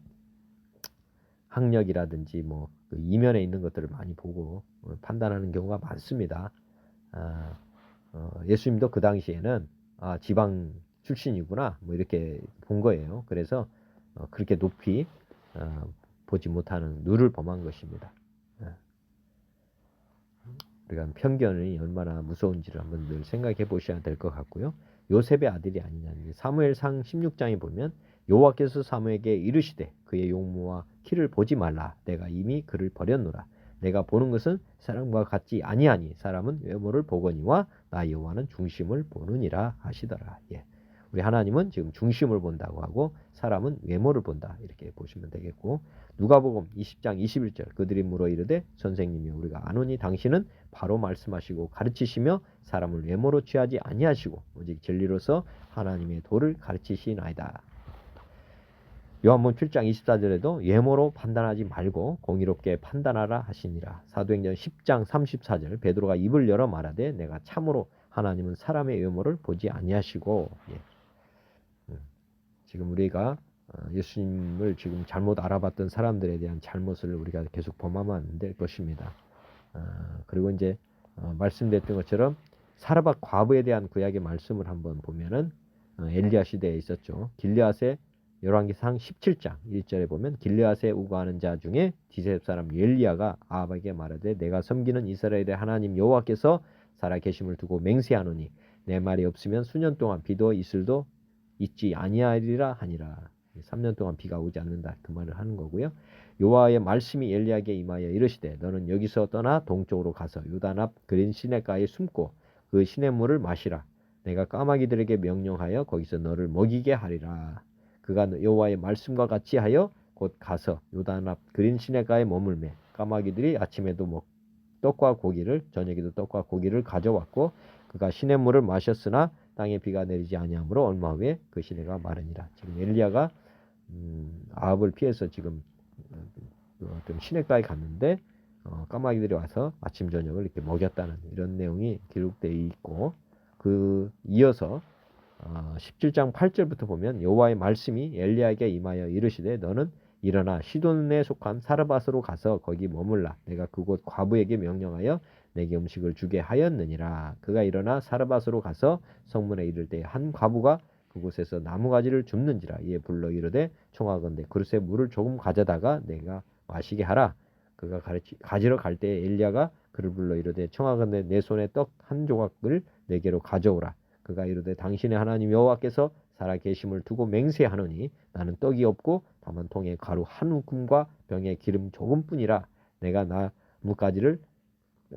학력이라든지 그 이면에 있는 것들을 많이 보고 판단하는 경우가 많습니다. 예수님도 그 당시에는 지방 출신이구나 이렇게 본 거예요. 그래서 그렇게 높이 보지 못하는 누를 범한 것입니다. 우리가 편견이 얼마나 무서운지를 한번 늘 생각해 보셔야 될 것 같고요. 요셉의 아들이 아니냐. 사무엘상 16장에 보면 여호와께서 사무엘에게 이르시되 그의 용모와 키를 보지 말라. 내가 이미 그를 버렸노라. 내가 보는 것은 사람과 같지 아니하니 사람은 외모를 보거니와 나 여호와는 중심을 보느니라 하시더라. 우리 하나님은 지금 중심을 본다고 하고 사람은 외모를 본다. 이렇게 보시면 되겠고 누가복음 20장 21절 그들이 물어 이르되 선생님이 우리가 아노니 당신은 바로 말씀하시고 가르치시며 사람을 외모로 취하지 아니하시고 오직 진리로서 하나님의 도를 가르치시나이다. 요한복음 7장 24절에도 외모로 판단하지 말고 공의롭게 판단하라 하시니라. 사도행전 10장 34절 베드로가 입을 열어 말하되 내가 참으로 하나님은 사람의 외모를 보지 아니하시고 지금 우리가 예수님을 지금 잘못 알아봤던 사람들에 대한 잘못을 우리가 계속 범하면 안 될 것입니다. 그리고 이제 말씀드렸던 것처럼 사르밧 과부에 대한 구약의 말씀을 한번 보면은 엘리야 시대에 있었죠. 길르앗의 열왕기상 17장 1절에 보면 길르앗에 우거하는 자 중에 디셉 사람 엘리야가 아합에게 말하되 내가 섬기는 이스라엘의 하나님 여호와께서 살아 계심을 두고 맹세하노니 내 말이 없으면 수년 동안 비도 이슬도 있지 아니하리라 하니라. 3년 동안 비가 오지 않는다 그 말을 하는 거고요. 여호와의 말씀이 엘리야에게 임하여 이르시되 너는 여기서 떠나 동쪽으로 가서 요단 앞 그린 시냇가에 숨고 그 시냇물을 마시라. 내가 까마귀들에게 명령하여 거기서 너를 먹이게 하리라. 그가 여호와의 말씀과 같이 하여 곧 가서 요단 앞 그린 시냇가에 머물매 까마귀들이 아침에도 떡과 고기를 저녁에도 떡과 고기를 가져왔고 그가 시냇물을 마셨으나 땅에 비가 내리지 아니하므로 얼마 후에 그 시내가 마르니라. 지금 엘리야가 아합을 피해서 지금 좀 시냇가에 갔는데 까마귀들이 와서 아침 저녁을 이렇게 먹였다는 이런 내용이 기록되어 있고 그 이어서 17장 8절부터 보면 여호와의 말씀이 엘리야에게 임하여 이르시되 너는 일어나 시돈에 속한 사르밧으로 가서 거기 머물라. 내가 그곳 과부에게 명령하여 내게 음식을 주게 하였느니라. 그가 일어나 사르밧으로 가서 성문에 이를 때 한 과부가 그곳에서 나무가지를 줍는지라. 이에 불러 이르되 청하건대 그릇에 물을 조금 가져다가 내가 마시게 하라. 그가 가지러 갈 때에 엘리야가 그를 불러 이르되 청하건대 내 손에 떡 한 조각을 내게로 가져오라. 그가 이르되 당신의 하나님 여호와께서 살아 계심을 두고 맹세하노니 나는 떡이 없고 다만 통에 가루 한 움큼과 병에 기름 조금뿐이라. 내가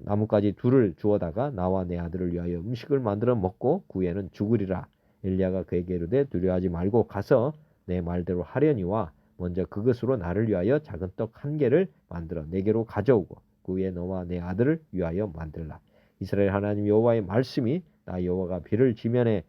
나뭇가지 둘을 주워다가 나와 내 아들을 위하여 음식을 만들어 먹고 그 후에는 죽으리라. 엘리야가 그에게 이르되 두려워하지 말고 가서 내 말대로 하려니와 먼저 그것으로 나를 위하여 작은 떡 한 개를 만들어 내게로 가져오고 그 후에 너와 내 아들을 위하여 만들라. 이스라엘 하나님 여호와의 말씀이 나 여호와가 비를 지면에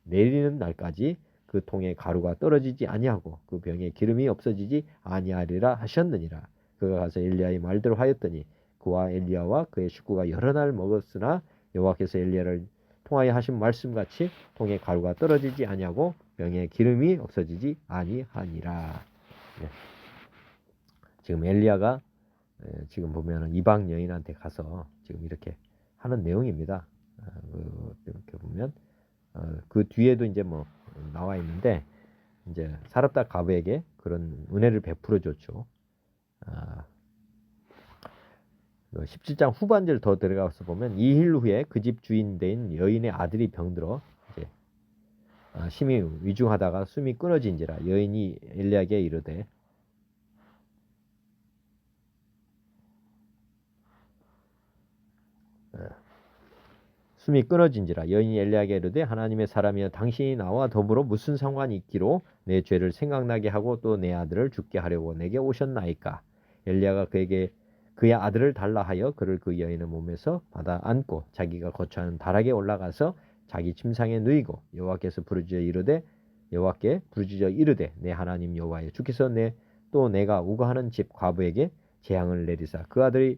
내리는 날까지 그 통에 가루가 떨어지지 아니하고 그 병에 기름이 없어지지 아니하리라 하셨느니라. 그가 가서 엘리야의 말대로 하였더니 그와 엘리야와 그의 식구가 여러 날 먹었으나 여호와께서 엘리야를 통하여 하신 말씀같이 통에 가루가 떨어지지 아니하고 병에 기름이 없어지지 아니하니라. 네. 지금 엘리야가 지금 보면은 이방 여인한테 가서 지금 이렇게 하는 내용입니다. 이렇게 보면 그 뒤에도 이제 뭐 나와 있는데 이제 사렙다 과부에게 그런 은혜를 베풀어 줬죠. 17장 후반절 더 들어가서 보면 2일 후에 그 집 주인 된 여인의 아들이 병들어 이제 심히 위중하다가 숨이 끊어진지라. 여인이 엘리야에게 이르되 숨이 끊어진지라. 여인이 엘리야에게 이르되 하나님의 사람이여 당신이 나와 더불어 무슨 상관이 있기로 내 죄를 생각나게 하고 또 내 아들을 죽게 하려고 내게 오셨나이까. 엘리야가 그에게 그의 아들을 달라 하여 그를 그 여인의 몸에서 받아 안고 자기가 거처하는 다락에 올라가서 자기 침상에 누이고 여호와께 부르짖어 이르되 내 하나님 여호와여 주께서 또 내가 우거하는 집 과부에게 재앙을 내리사 그 아들이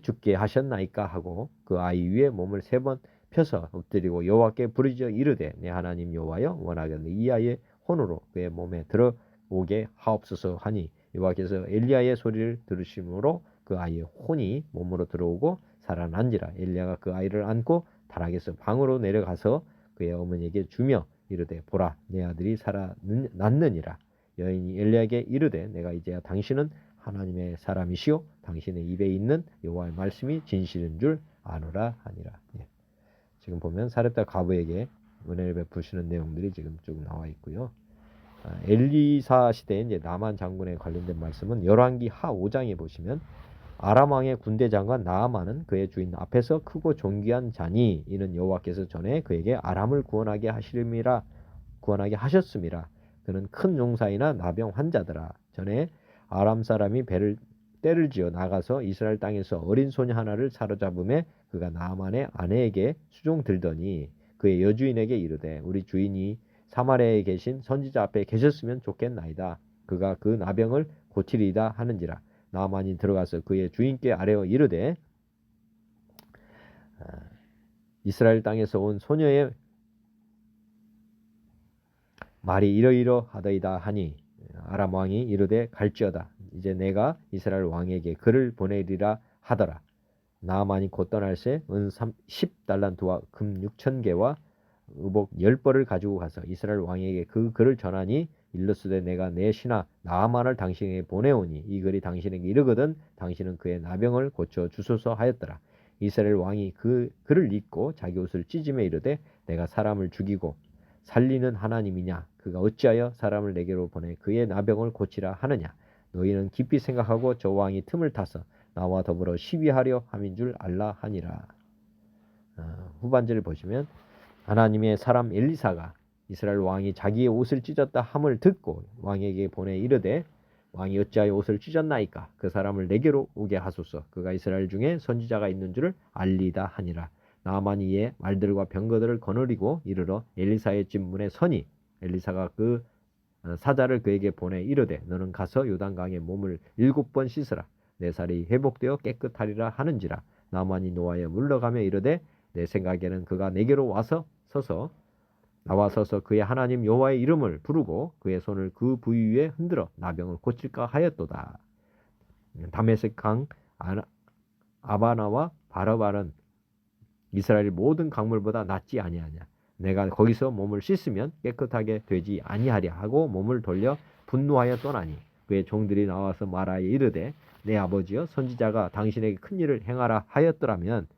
죽게 하셨나이까 하고 그 아이 위에 몸을 3번 펴서 엎드리고 여호와께 부르짖어 이르되 내 하나님 여호와여 원하건대 이 아이의 혼으로 그의 몸에 들어오게 하옵소서 하니 여호와께서 엘리야의 소리를 들으심으로 그 아이의 혼이 몸으로 들어오고 살아난지라. 엘리야가 그 아이를 안고 다락에서 방으로 내려가서 그의 어머니에게 주며 이르되 보라 내 아들이 살아났느니라. 여인이 엘리야에게 이르되 내가 이제야 당신은 하나님의 사람이시오 당신의 입에 있는 여호와의 말씀이 진실인 줄 아노라 하니라. 지금 보면 사렙다 과부에게 은혜를 베푸시는 내용들이 지금 쭉 나와 있고요. 엘리사 시대에 이제 나만 장군에 관련된 말씀은 열왕기 하 5장에 보시면 아람 왕의 군대 장관 나아만은 그의 주인 앞에서 크고 존귀한 자니 이는 여호와께서 전에 그에게 아람을 구원하게 하셨음이라. 그는 큰 용사이나 나병 환자더라. 전에 아람 사람이 때를 지어 나가서 이스라엘 땅에서 어린 소녀 하나를 사로잡음에 그가 나아만의 아내에게 수종 들더니 그의 여주인에게 이르되 우리 주인이 사마리아에 계신 선지자 앞에 계셨으면 좋겠나이다. 그가 그 나병을 고치리이다 하는지라. 나아만이 들어가서 그의 주인께 아뢰어 이르되 이스라엘 땅에서 온 소녀의 말이 이러이러하더이다 하니 아람 왕이 이르되 갈지어다. 이제 내가 이스라엘 왕에게 그를 보내리라 하더라. 나아만이 곧 떠날새 은 10달란트와 금 6,000개와 의복 10벌을 가지고 가서 이스라엘 왕에게 그 글을 전하니 일러스되 내가 내 신하 나아만을 당신에게 보내오니 이 글이 당신에게 이르거든 당신은 그의 나병을 고쳐 주소서 하였더라. 이스라엘 왕이 그 글을 읽고 자기 옷을 찢으며 이르되 내가 사람을 죽이고 살리는 하나님이냐 그가 어찌하여 사람을 내게로 보내 그의 나병을 고치라 하느냐. 너희는 깊이 생각하고 저 왕이 틈을 타서 나와 더불어 시비하려 함인 줄 알라 하니라. 후반절을 보시면 하나님의 사람 엘리사가 이스라엘 왕이 자기의 옷을 찢었다 함을 듣고 왕에게 보내 이르되 왕이 어찌하여 옷을 찢었나이까 그 사람을 내게로 오게 하소서. 그가 이스라엘 중에 선지자가 있는 줄을 알리다 하니라. 나아만이 이에 말들과 병거들을 거느리고 이르러 엘리사의 집 문에 서니 엘리사가 그 사자를 그에게 보내 이르되 너는 가서 요단강에 몸을 7번 씻으라. 내 살이 회복되어 깨끗하리라 하는지라. 나아만이 노하여 물러가며 이르되 내 생각에는 그가 내게로 나와 서서 그의 하나님 여호와의 이름을 부르고 그의 손을 그 부위 위에 흔들어 나병을 고칠까 하였도다. 다메섹 강 아바나와 바라바는 이스라엘 모든 강물보다 낫지 아니하냐. 내가 거기서 몸을 씻으면 깨끗하게 되지 아니하랴 하고 몸을 돌려 분노하여 떠나니 그의 종들이 나와서 말하여 이르되 내 아버지여 선지자가 당신에게 큰 일을 말하였더라면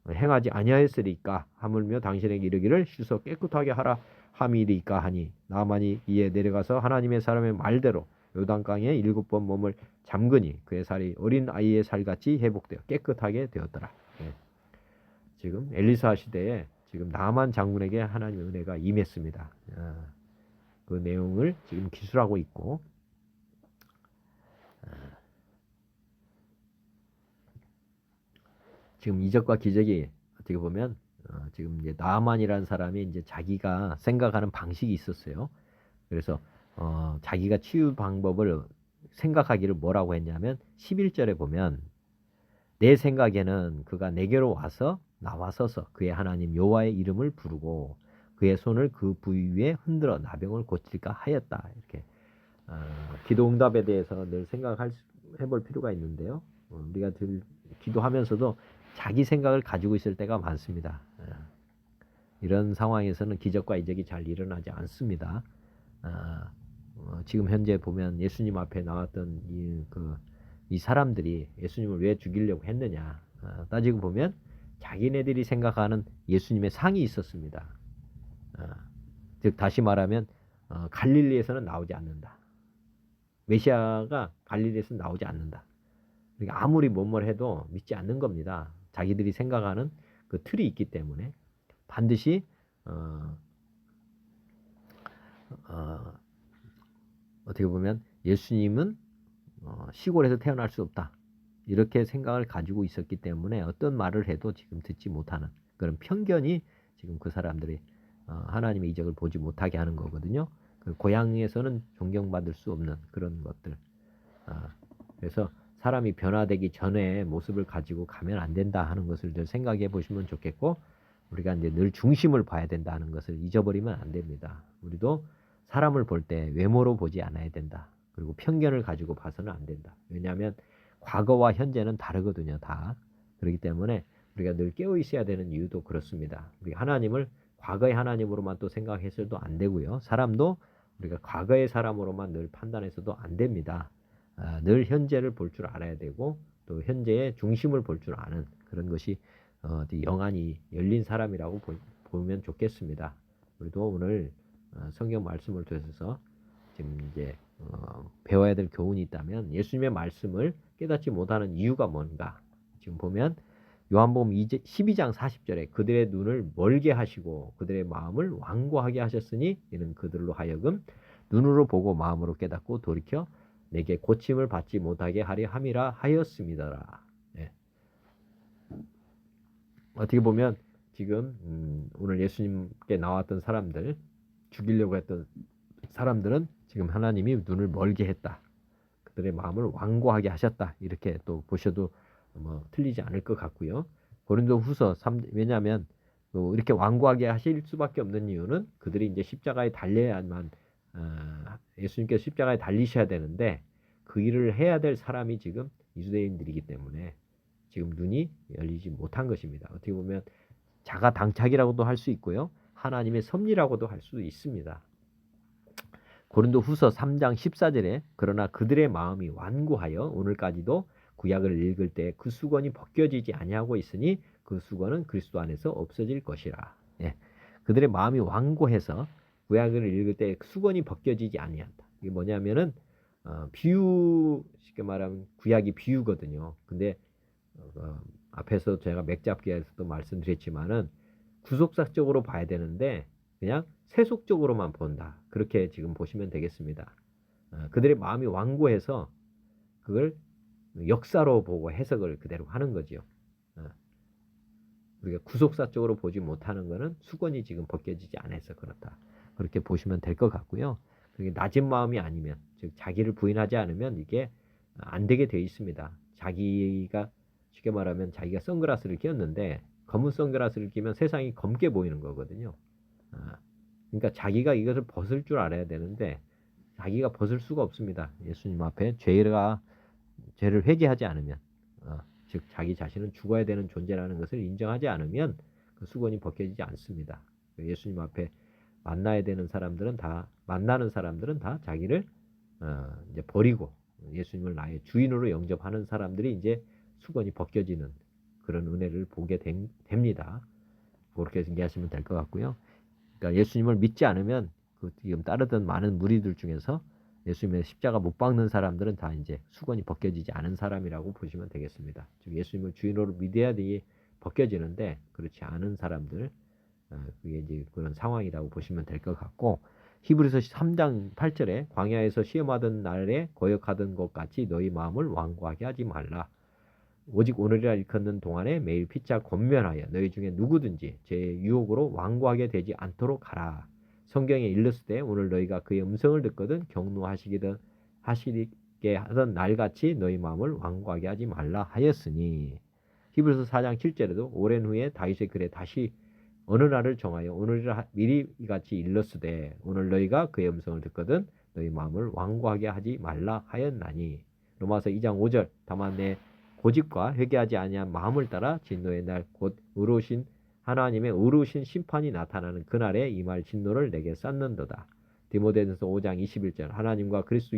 행하지 아니하였으리까 하물며 당신에게 이르기를 씻어 깨끗하게 하라 함이리까 하니 나만이 이에 내려가서 하나님의 사람의 말대로 요단강에 7번 몸을 잠그니 그의 살이 어린 아이의 살같이 회복되어 깨끗하게 되었더라. 지금 엘리사 시대에 지금 나만 장군에게 하나님의 은혜가 임했습니다. 그 내용을 지금 기술하고 있고 지금 이적과 기적이 어떻게 보면 지금 이제 나아만이라는 사람이 이제 자기가 생각하는 방식이 있었어요. 그래서 자기가 치유 방법을 생각하기를 뭐라고 했냐면 11절에 보면 내 생각에는 그가 내게로 와서 나와 서서 그의 하나님 여호와의 이름을 부르고 그의 손을 그 부위 위에 흔들어 나병을 고칠까 하였다. 이렇게 기도 응답에 대해서 늘 해볼 필요가 있는데요. 우리가 기도하면서도 자기 생각을 가지고 있을 때가 많습니다. 이런 상황에서는 기적과 이적이 잘 일어나지 않습니다. 지금 현재 보면 예수님 앞에 나왔던 이 사람들이 예수님을 왜 죽이려고 했느냐 따지고 보면 자기네들이 생각하는 예수님의 상이 있었습니다. 즉 다시 말하면 갈릴리에서는 나오지 않는다. 메시아가 갈릴리에서는 나오지 않는다. 그러니까 아무리 뭐뭘 해도 믿지 않는 겁니다. 자기들이 생각하는 그 틀이 있기 때문에 반드시 어떻게 보면 예수님은 시골에서 태어날 수 없다. 이렇게 생각을 가지고 있었기 때문에 어떤 말을 해도 지금 듣지 못하는 그런 편견이 지금 그 사람들이 하나님의 이적을 보지 못하게 하는 거거든요. 그 고향에서는 존경받을 수 없는 그런 것들. 그래서 사람이 변화되기 전에 모습을 가지고 가면 안 된다 하는 것을 늘 생각해 보시면 좋겠고 우리가 이제 늘 중심을 봐야 된다는 것을 잊어버리면 안 됩니다. 우리도 사람을 볼 때 외모로 보지 않아야 된다. 그리고 편견을 가지고 봐서는 안 된다. 왜냐하면 과거와 현재는 다르거든요. 다. 그렇기 때문에 우리가 늘 깨어 있어야 되는 이유도 그렇습니다. 우리 하나님을 과거의 하나님으로만 또 생각해서도 안 되고요. 사람도 우리가 과거의 사람으로만 늘 판단해서도 안 됩니다. 늘 현재를 볼 줄 알아야 되고 또 현재의 중심을 볼 줄 아는 그런 것이 영안이 열린 사람이라고 보면 좋겠습니다. 우리도 오늘 성경 말씀을 통해서 지금 이제 배워야 될 교훈이 있다면 예수님의 말씀을 깨닫지 못하는 이유가 뭔가 지금 보면 요한복음 12장 40절에 그들의 눈을 멀게 하시고 그들의 마음을 완고하게 하셨으니 이는 그들로 하여금 눈으로 보고 마음으로 깨닫고 돌이켜 내게 고침을 받지 못하게 하려 함이라 하였습니다라. 네. 어떻게 보면 지금 오늘 예수님께 나왔던 사람들 죽이려고 했던 사람들은 지금 하나님이 눈을 멀게 했다. 그들의 마음을 완고하게 하셨다. 이렇게 또 보셔도 틀리지 않을 것 같고요. 고린도후서 3 왜냐하면 이렇게 완고하게 하실 수밖에 없는 이유는 그들이 이제 십자가에 달려야만 예수님께서 십자가에 달리셔야 되는데 그 일을 해야 될 사람이 지금 유대인들이기 때문에 지금 눈이 열리지 못한 것입니다. 어떻게 보면 자가당착이라고도 할 수 있고요. 하나님의 섭리라고도 할 수 있습니다. 고린도후서 3장 14절에 그러나 그들의 마음이 완고하여 오늘까지도 구약을 읽을 때 그 수건이 벗겨지지 아니하고 있으니 그 수건은 그리스도 안에서 없어질 것이라. 예. 그들의 마음이 완고해서 구약을 읽을 때 수건이 벗겨지지 아니한다. 이게 뭐냐면은 비유, 쉽게 말하면 구약이 비유거든요. 근데 앞에서 제가 맥잡기에서도 말씀드렸지만은 구속사적으로 봐야 되는데 그냥 세속적으로만 본다. 그렇게 지금 보시면 되겠습니다. 그들의 마음이 완고해서 그걸 역사로 보고 해석을 그대로 하는 거지요. 우리가 구속사적으로 보지 못하는 것은 수건이 지금 벗겨지지 않아서 그렇다. 그렇게 보시면 될 것 같고요. 그게 낮은 마음이 아니면, 즉 자기를 부인하지 않으면 이게 안 되게 되어 있습니다. 자기가 쉽게 말하면 자기가 선글라스를 끼웠는데 검은 선글라스를 끼면 세상이 검게 보이는 거거든요. 그러니까 자기가 이것을 벗을 줄 알아야 되는데 자기가 벗을 수가 없습니다. 예수님 앞에 죄를 회개하지 않으면, 즉 자기 자신은 죽어야 되는 존재라는 것을 인정하지 않으면 그 수건이 벗겨지지 않습니다. 예수님 앞에 만나는 사람들은 다 자기를 이제 버리고 예수님을 나의 주인으로 영접하는 사람들이 이제 수건이 벗겨지는 그런 은혜를 보게 됩니다. 그렇게 이해하시면 될 것 같고요. 그러니까 예수님을 믿지 않으면 지금 따르던 많은 무리들 중에서 예수님의 십자가 못 박는 사람들은 다 이제 수건이 벗겨지지 않은 사람이라고 보시면 되겠습니다. 즉 예수님을 주인으로 믿어야 벗겨지는데 그렇지 않은 사람들, 그게 이제 그런 상황이라고 보시면 될 것 같고, 히브리서 3장 8절에 광야에서 시험하던 날에 거역하던 것 같이 너희 마음을 완고하게 하지 말라. 오직 오늘이라 일컫는 동안에 매일 피차 권면하여 너희 중에 누구든지 제 유혹으로 완고하게 되지 않도록 하라. 성경에 일렀을 오늘 너희가 그의 음성을 듣거든 경노하시게 하던 날같이 너희 마음을 완고하게 하지 말라 하였으니. 히브리서 4장 7절에도 오랜 후에 다윗의 글에 다시 어느 날을 정하여 오늘이라 미리 이같이 일렀으되 오늘 너희가 그의 음성을 듣거든 너희 마음을 완고하게 하지 말라 하였나니. 로마서 2장 5절 다만 내 고집과 회개하지 아니한 마음을 따라 진노의 날 곧 의로우신 하나님의 의로우신 심판이 나타나는 그날에 이 말 진노를 내게 쌓는도다. 디모데전서 5장 21절 하나님과 그리스도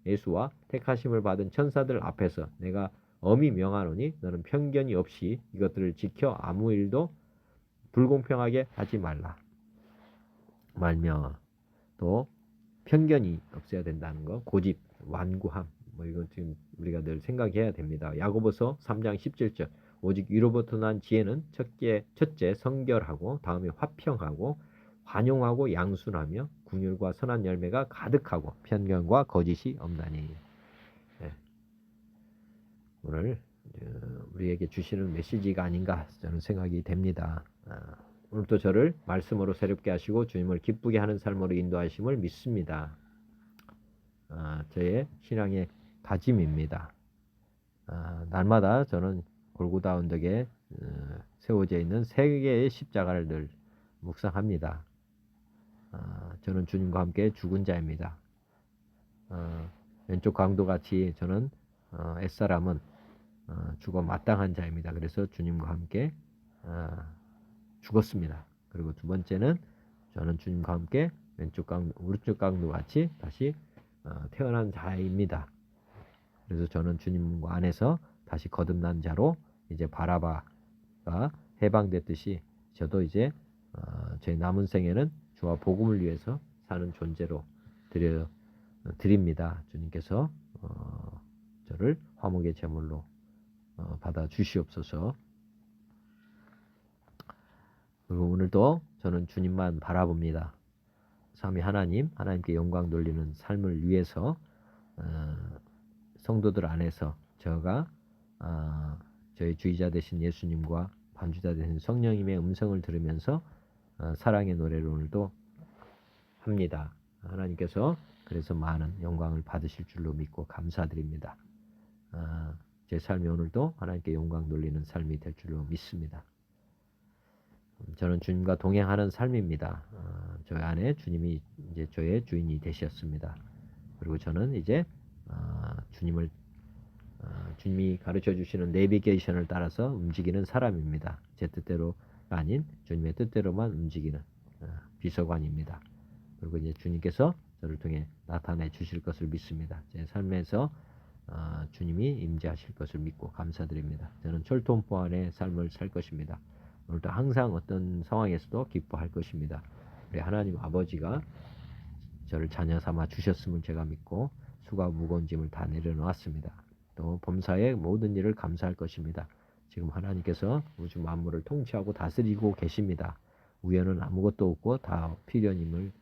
예수와 택하심을 받은 천사들 앞에서 내가 엄히 명하노니 너는 편견이 없이 이것들을 지켜 아무 일도 불공평하게 하지 말라. 말며 또 편견이 없어야 된다는 거, 고집, 완고함, 이건 지금 우리가 늘 생각해야 됩니다. 야고보서 3장 17절 오직 위로부터 난 지혜는 첫째 성결하고 다음에 화평하고 관용하고 양순하며 긍휼과 선한 열매가 가득하고 편견과 거짓이 없나니. 네. 오늘 우리에게 주시는 메시지가 아닌가 저는 생각이 됩니다. 오늘도 저를 말씀으로 새롭게 하시고 주님을 기쁘게 하는 삶으로 인도하심을 믿습니다. 저의 신앙의 다짐입니다. 날마다 저는 골고다 언덕에 세워져 있는 세 개의 십자가를 늘 묵상합니다. 저는 주님과 함께 죽은 자입니다. 왼쪽 강도같이 저는 옛사람은 죽어 마땅한 자입니다. 그래서 주님과 함께 죽었습니다. 그리고 두 번째는 저는 주님과 함께 오른쪽 강도같이 다시 태어난 자입니다. 그래서 저는 주님 안에서 다시 거듭난 자로 이제 바라바가 해방됐듯이 저도 이제 제 남은 생에는 주와 복음을 위해서 사는 존재로 드립니다. 주님께서 저를 화목의 제물로 받아 주시옵소서. 그리고 오늘도 저는 주님만 바라봅니다. 삼위 하나님께 영광 돌리는 삶을 위해서 성도들 안에서 저가 저희 주의자 되신 예수님과 반주자 되신 성령님의 음성을 들으면서 사랑의 노래를 오늘도 합니다. 하나님께서 그래서 많은 영광을 받으실 줄로 믿고 감사드립니다. 제 삶이 오늘도 하나님께 영광 돌리는 삶이 될 줄로 믿습니다. 저는 주님과 동행하는 삶입니다. 저 안에 주님이 이제 저의 주인이 되셨습니다. 그리고 저는 이제 주님이 가르쳐 주시는 내비게이션을 따라서 움직이는 사람입니다. 제 뜻대로가 아닌 주님의 뜻대로만 움직이는 비서관입니다. 그리고 이제 주님께서 저를 통해 나타내 주실 것을 믿습니다. 제 삶에서 주님이 임재하실 것을 믿고 감사드립니다. 저는 철통포 안의 삶을 살 것입니다. 오늘도 항상 어떤 상황에서도 기뻐할 것입니다. 우리 하나님 아버지가 저를 자녀 삼아 주셨음을 제가 믿고 수고 무거운 짐을 다 내려놓았습니다. 또 범사의 모든 일을 감사할 것입니다. 지금 하나님께서 우주 만물을 통치하고 다스리고 계십니다. 우연은 아무것도 없고 다 필연임을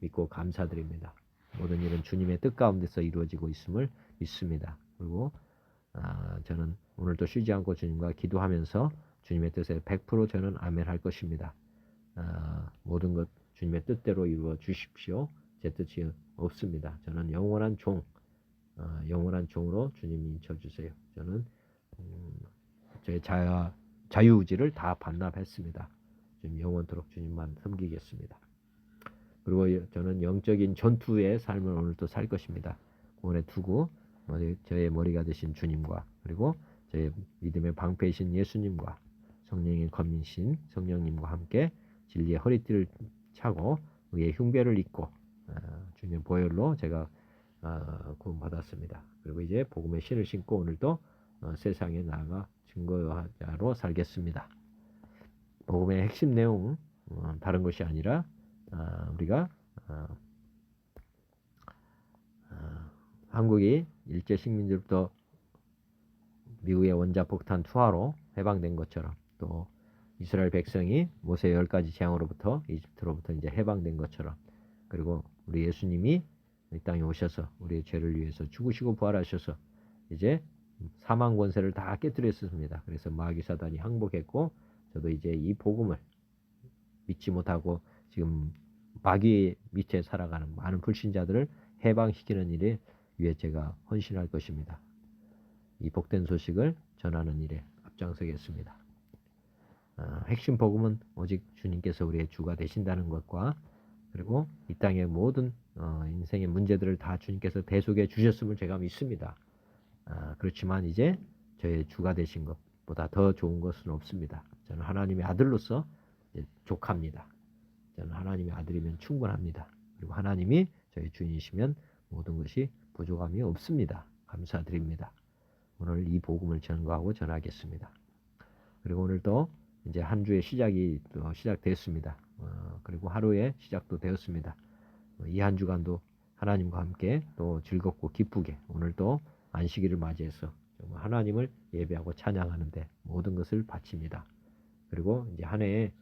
믿고 감사드립니다. 모든 일은 주님의 뜻 가운데서 이루어지고 있음을 믿습니다. 그리고 저는 오늘도 쉬지 않고 주님과 기도하면서 주님의 뜻에 100% 저는 아멘할 것입니다. 모든 것 주님의 뜻대로 이루어 주십시오. 제 뜻이 없습니다. 저는 영원한 종으로 주님이 인쳐주세요. 저는 저의 자유의지를 다 반납했습니다. 지금 영원토록 주님만 섬기겠습니다. 그리고 저는 영적인 전투의 삶을 오늘도 살 것입니다. 구원에 두고 저의 머리가 되신 주님과 그리고 저의 믿음의 방패이신 예수님과 성령의 검이신 성령님과 함께 진리의 허리띠를 차고 의의 흉배를 입고 주님의 보혈로 제가 구원받았습니다. 그리고 이제 복음의 신을 신고 오늘도 세상에 나아가 증거자로 살겠습니다. 복음의 핵심 내용 다른 것이 아니라 우리가 한국이 일제 식민지로부터 미국의 원자폭탄 투하로 해방된 것처럼 또 이스라엘 백성이 모세 10가지 재앙으로부터 이집트로부터 이제 해방된 것처럼 그리고 우리 예수님이 이 땅에 오셔서 우리의 죄를 위해서 죽으시고 부활하셔서 이제 사망 권세를 다 깨뜨렸습니다. 그래서 마귀 사단이 항복했고 저도 이제 이 복음을 믿지 못하고 지금 마귀의 밑에 살아가는 많은 불신자들을 해방시키는 일에 위해 제가 헌신할 것입니다. 이 복된 소식을 전하는 일에 앞장서겠습니다. 핵심 복음은 오직 주님께서 우리의 주가 되신다는 것과 그리고 이 땅의 모든 인생의 문제들을 다 주님께서 대속해 주셨음을 제가 믿습니다. 그렇지만 이제 저의 주가 되신 것보다 더 좋은 것은 없습니다. 저는 하나님의 아들로서 족합니다. 저는 하나님의 아들이면 충분합니다. 그리고 하나님이 저희 주인이시면 모든 것이 부족함이 없습니다. 감사드립니다. 오늘 이 복음을 전거하고 전하겠습니다. 그리고 오늘도 이제 한 주의 시작이 또 시작됐습니다. 그리고 하루의 시작도 되었습니다. 이 한 주간도 하나님과 함께 또 즐겁고 기쁘게 오늘도 안식일을 맞이해서 정말 하나님을 예배하고 찬양하는데 모든 것을 바칩니다. 그리고 이제 한 해의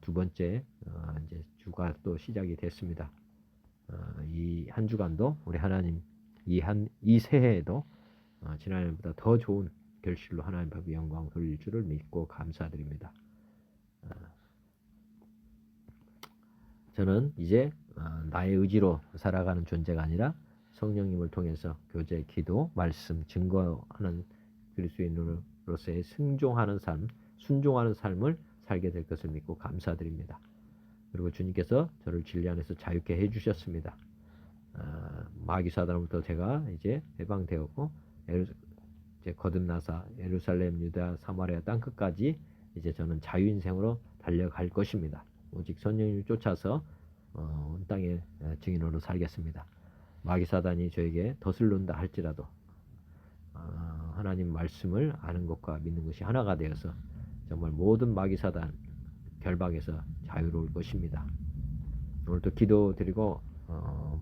두 번째 이제 주가 또 시작이 됐습니다. 이 한 주간도 우리 하나님 이 새해에도 지난해보다 더 좋은 결실로 하나님 앞에 영광 돌릴 줄을 믿고 감사드립니다. 저는 이제 나의 의지로 살아가는 존재가 아니라 성령님을 통해서 교제, 기도, 말씀, 증거하는 그리스도인으로서의 순종하는 삶을 살게 될 것을 믿고 감사드립니다. 그리고 주님께서 저를 진리 안에서 자유케 해주셨습니다. 마귀 사단으로부터 제가 이제 해방되었고 이제 거듭나사 예루살렘, 유다, 사마리아 땅끝까지 이제 저는 자유인생으로 달려갈 것입니다. 오직 성령님을 쫓아서 온 땅의 증인으로 살겠습니다. 마귀 사단이 저에게 덧을론다 할지라도 하나님 말씀을 아는 것과 믿는 것이 하나가 되어서 정말 모든 마귀 사단 결박에서 자유로울 것입니다. 오늘도 기도드리고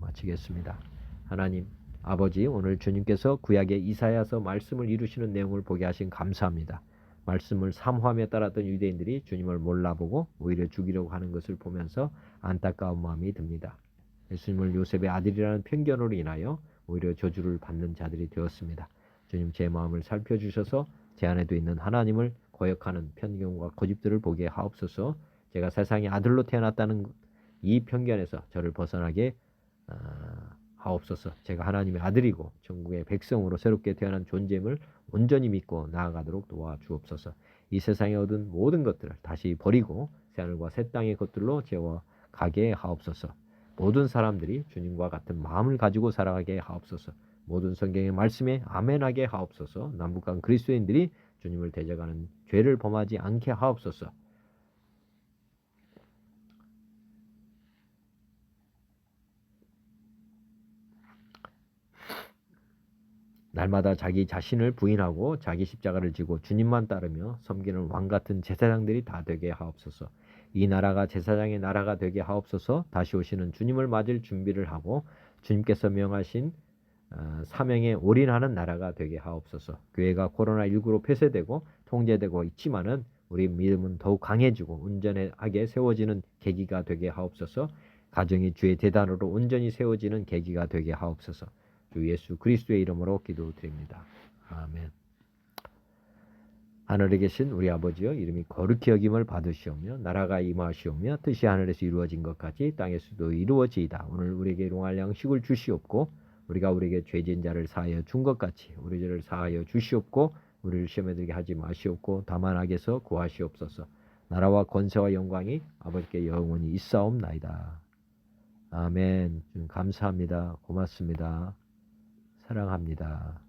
마치겠습니다. 하나님 아버지, 오늘 주님께서 구약의 이사야서 말씀을 이루시는 내용을 보게 하신 감사합니다. 말씀을 삼화하며 따랐던 유대인들이 주님을 몰라보고 오히려 죽이려고 하는 것을 보면서 안타까운 마음이 듭니다. 예수님을 요셉의 아들이라는 편견으로 인하여 오히려 저주를 받는 자들이 되었습니다. 주님, 제 마음을 살펴주셔서 제 안에도 있는 하나님을 거역하는 편견과 고집들을 보게 하옵소서. 제가 세상의 아들로 태어났다는 이 편견에서 저를 벗어나게 하옵소서. 제가 하나님의 아들이고 천국의 백성으로 새롭게 태어난 존재임을 온전히 믿고 나아가도록 도와주옵소서. 이 세상에 얻은 모든 것들을 다시 버리고 새하늘과 새 땅의 것들로 재워가게 하옵소서. 모든 사람들이 주님과 같은 마음을 가지고 살아가게 하옵소서. 모든 성경의 말씀에 아멘하게 하옵소서. 남북한 그리스도인들이 주님을 대적하는 죄를 범하지 않게 하옵소서. 날마다 자기 자신을 부인하고 자기 십자가를 지고 주님만 따르며 섬기는 왕같은 제사장들이 다 되게 하옵소서. 이 나라가 제사장의 나라가 되게 하옵소서. 다시 오시는 주님을 맞을 준비를 하고 주님께서 명하신 사명에 올인하는 나라가 되게 하옵소서. 교회가 코로나19로 폐쇄되고 통제되고 있지만은 우리 믿음은 더욱 강해지고 온전하게 세워지는 계기가 되게 하옵소서. 가정이 주의 제단으로 온전히 세워지는 계기가 되게 하옵소서. 주 예수 그리스도의 이름으로 기도드립니다. 아멘. 하늘에 계신 우리 아버지여, 이름이 거룩히 여김을 받으시오며 나라가 임하시오며 뜻이 하늘에서 이루어진 것 같이 땅에서도 이루어지이다. 오늘 우리에게 일용할 양식을 주시옵고 우리가 우리에게 죄진 자를 사하여 준 것 같이 우리 죄를 사하여 주시옵고 우리를 시험에 들게 하지 마시옵고 다만 악에서 구하시옵소서. 나라와 권세와 영광이 아버지께 영원히 있사옵나이다. 아멘. 감사합니다. 고맙습니다. 사랑합니다.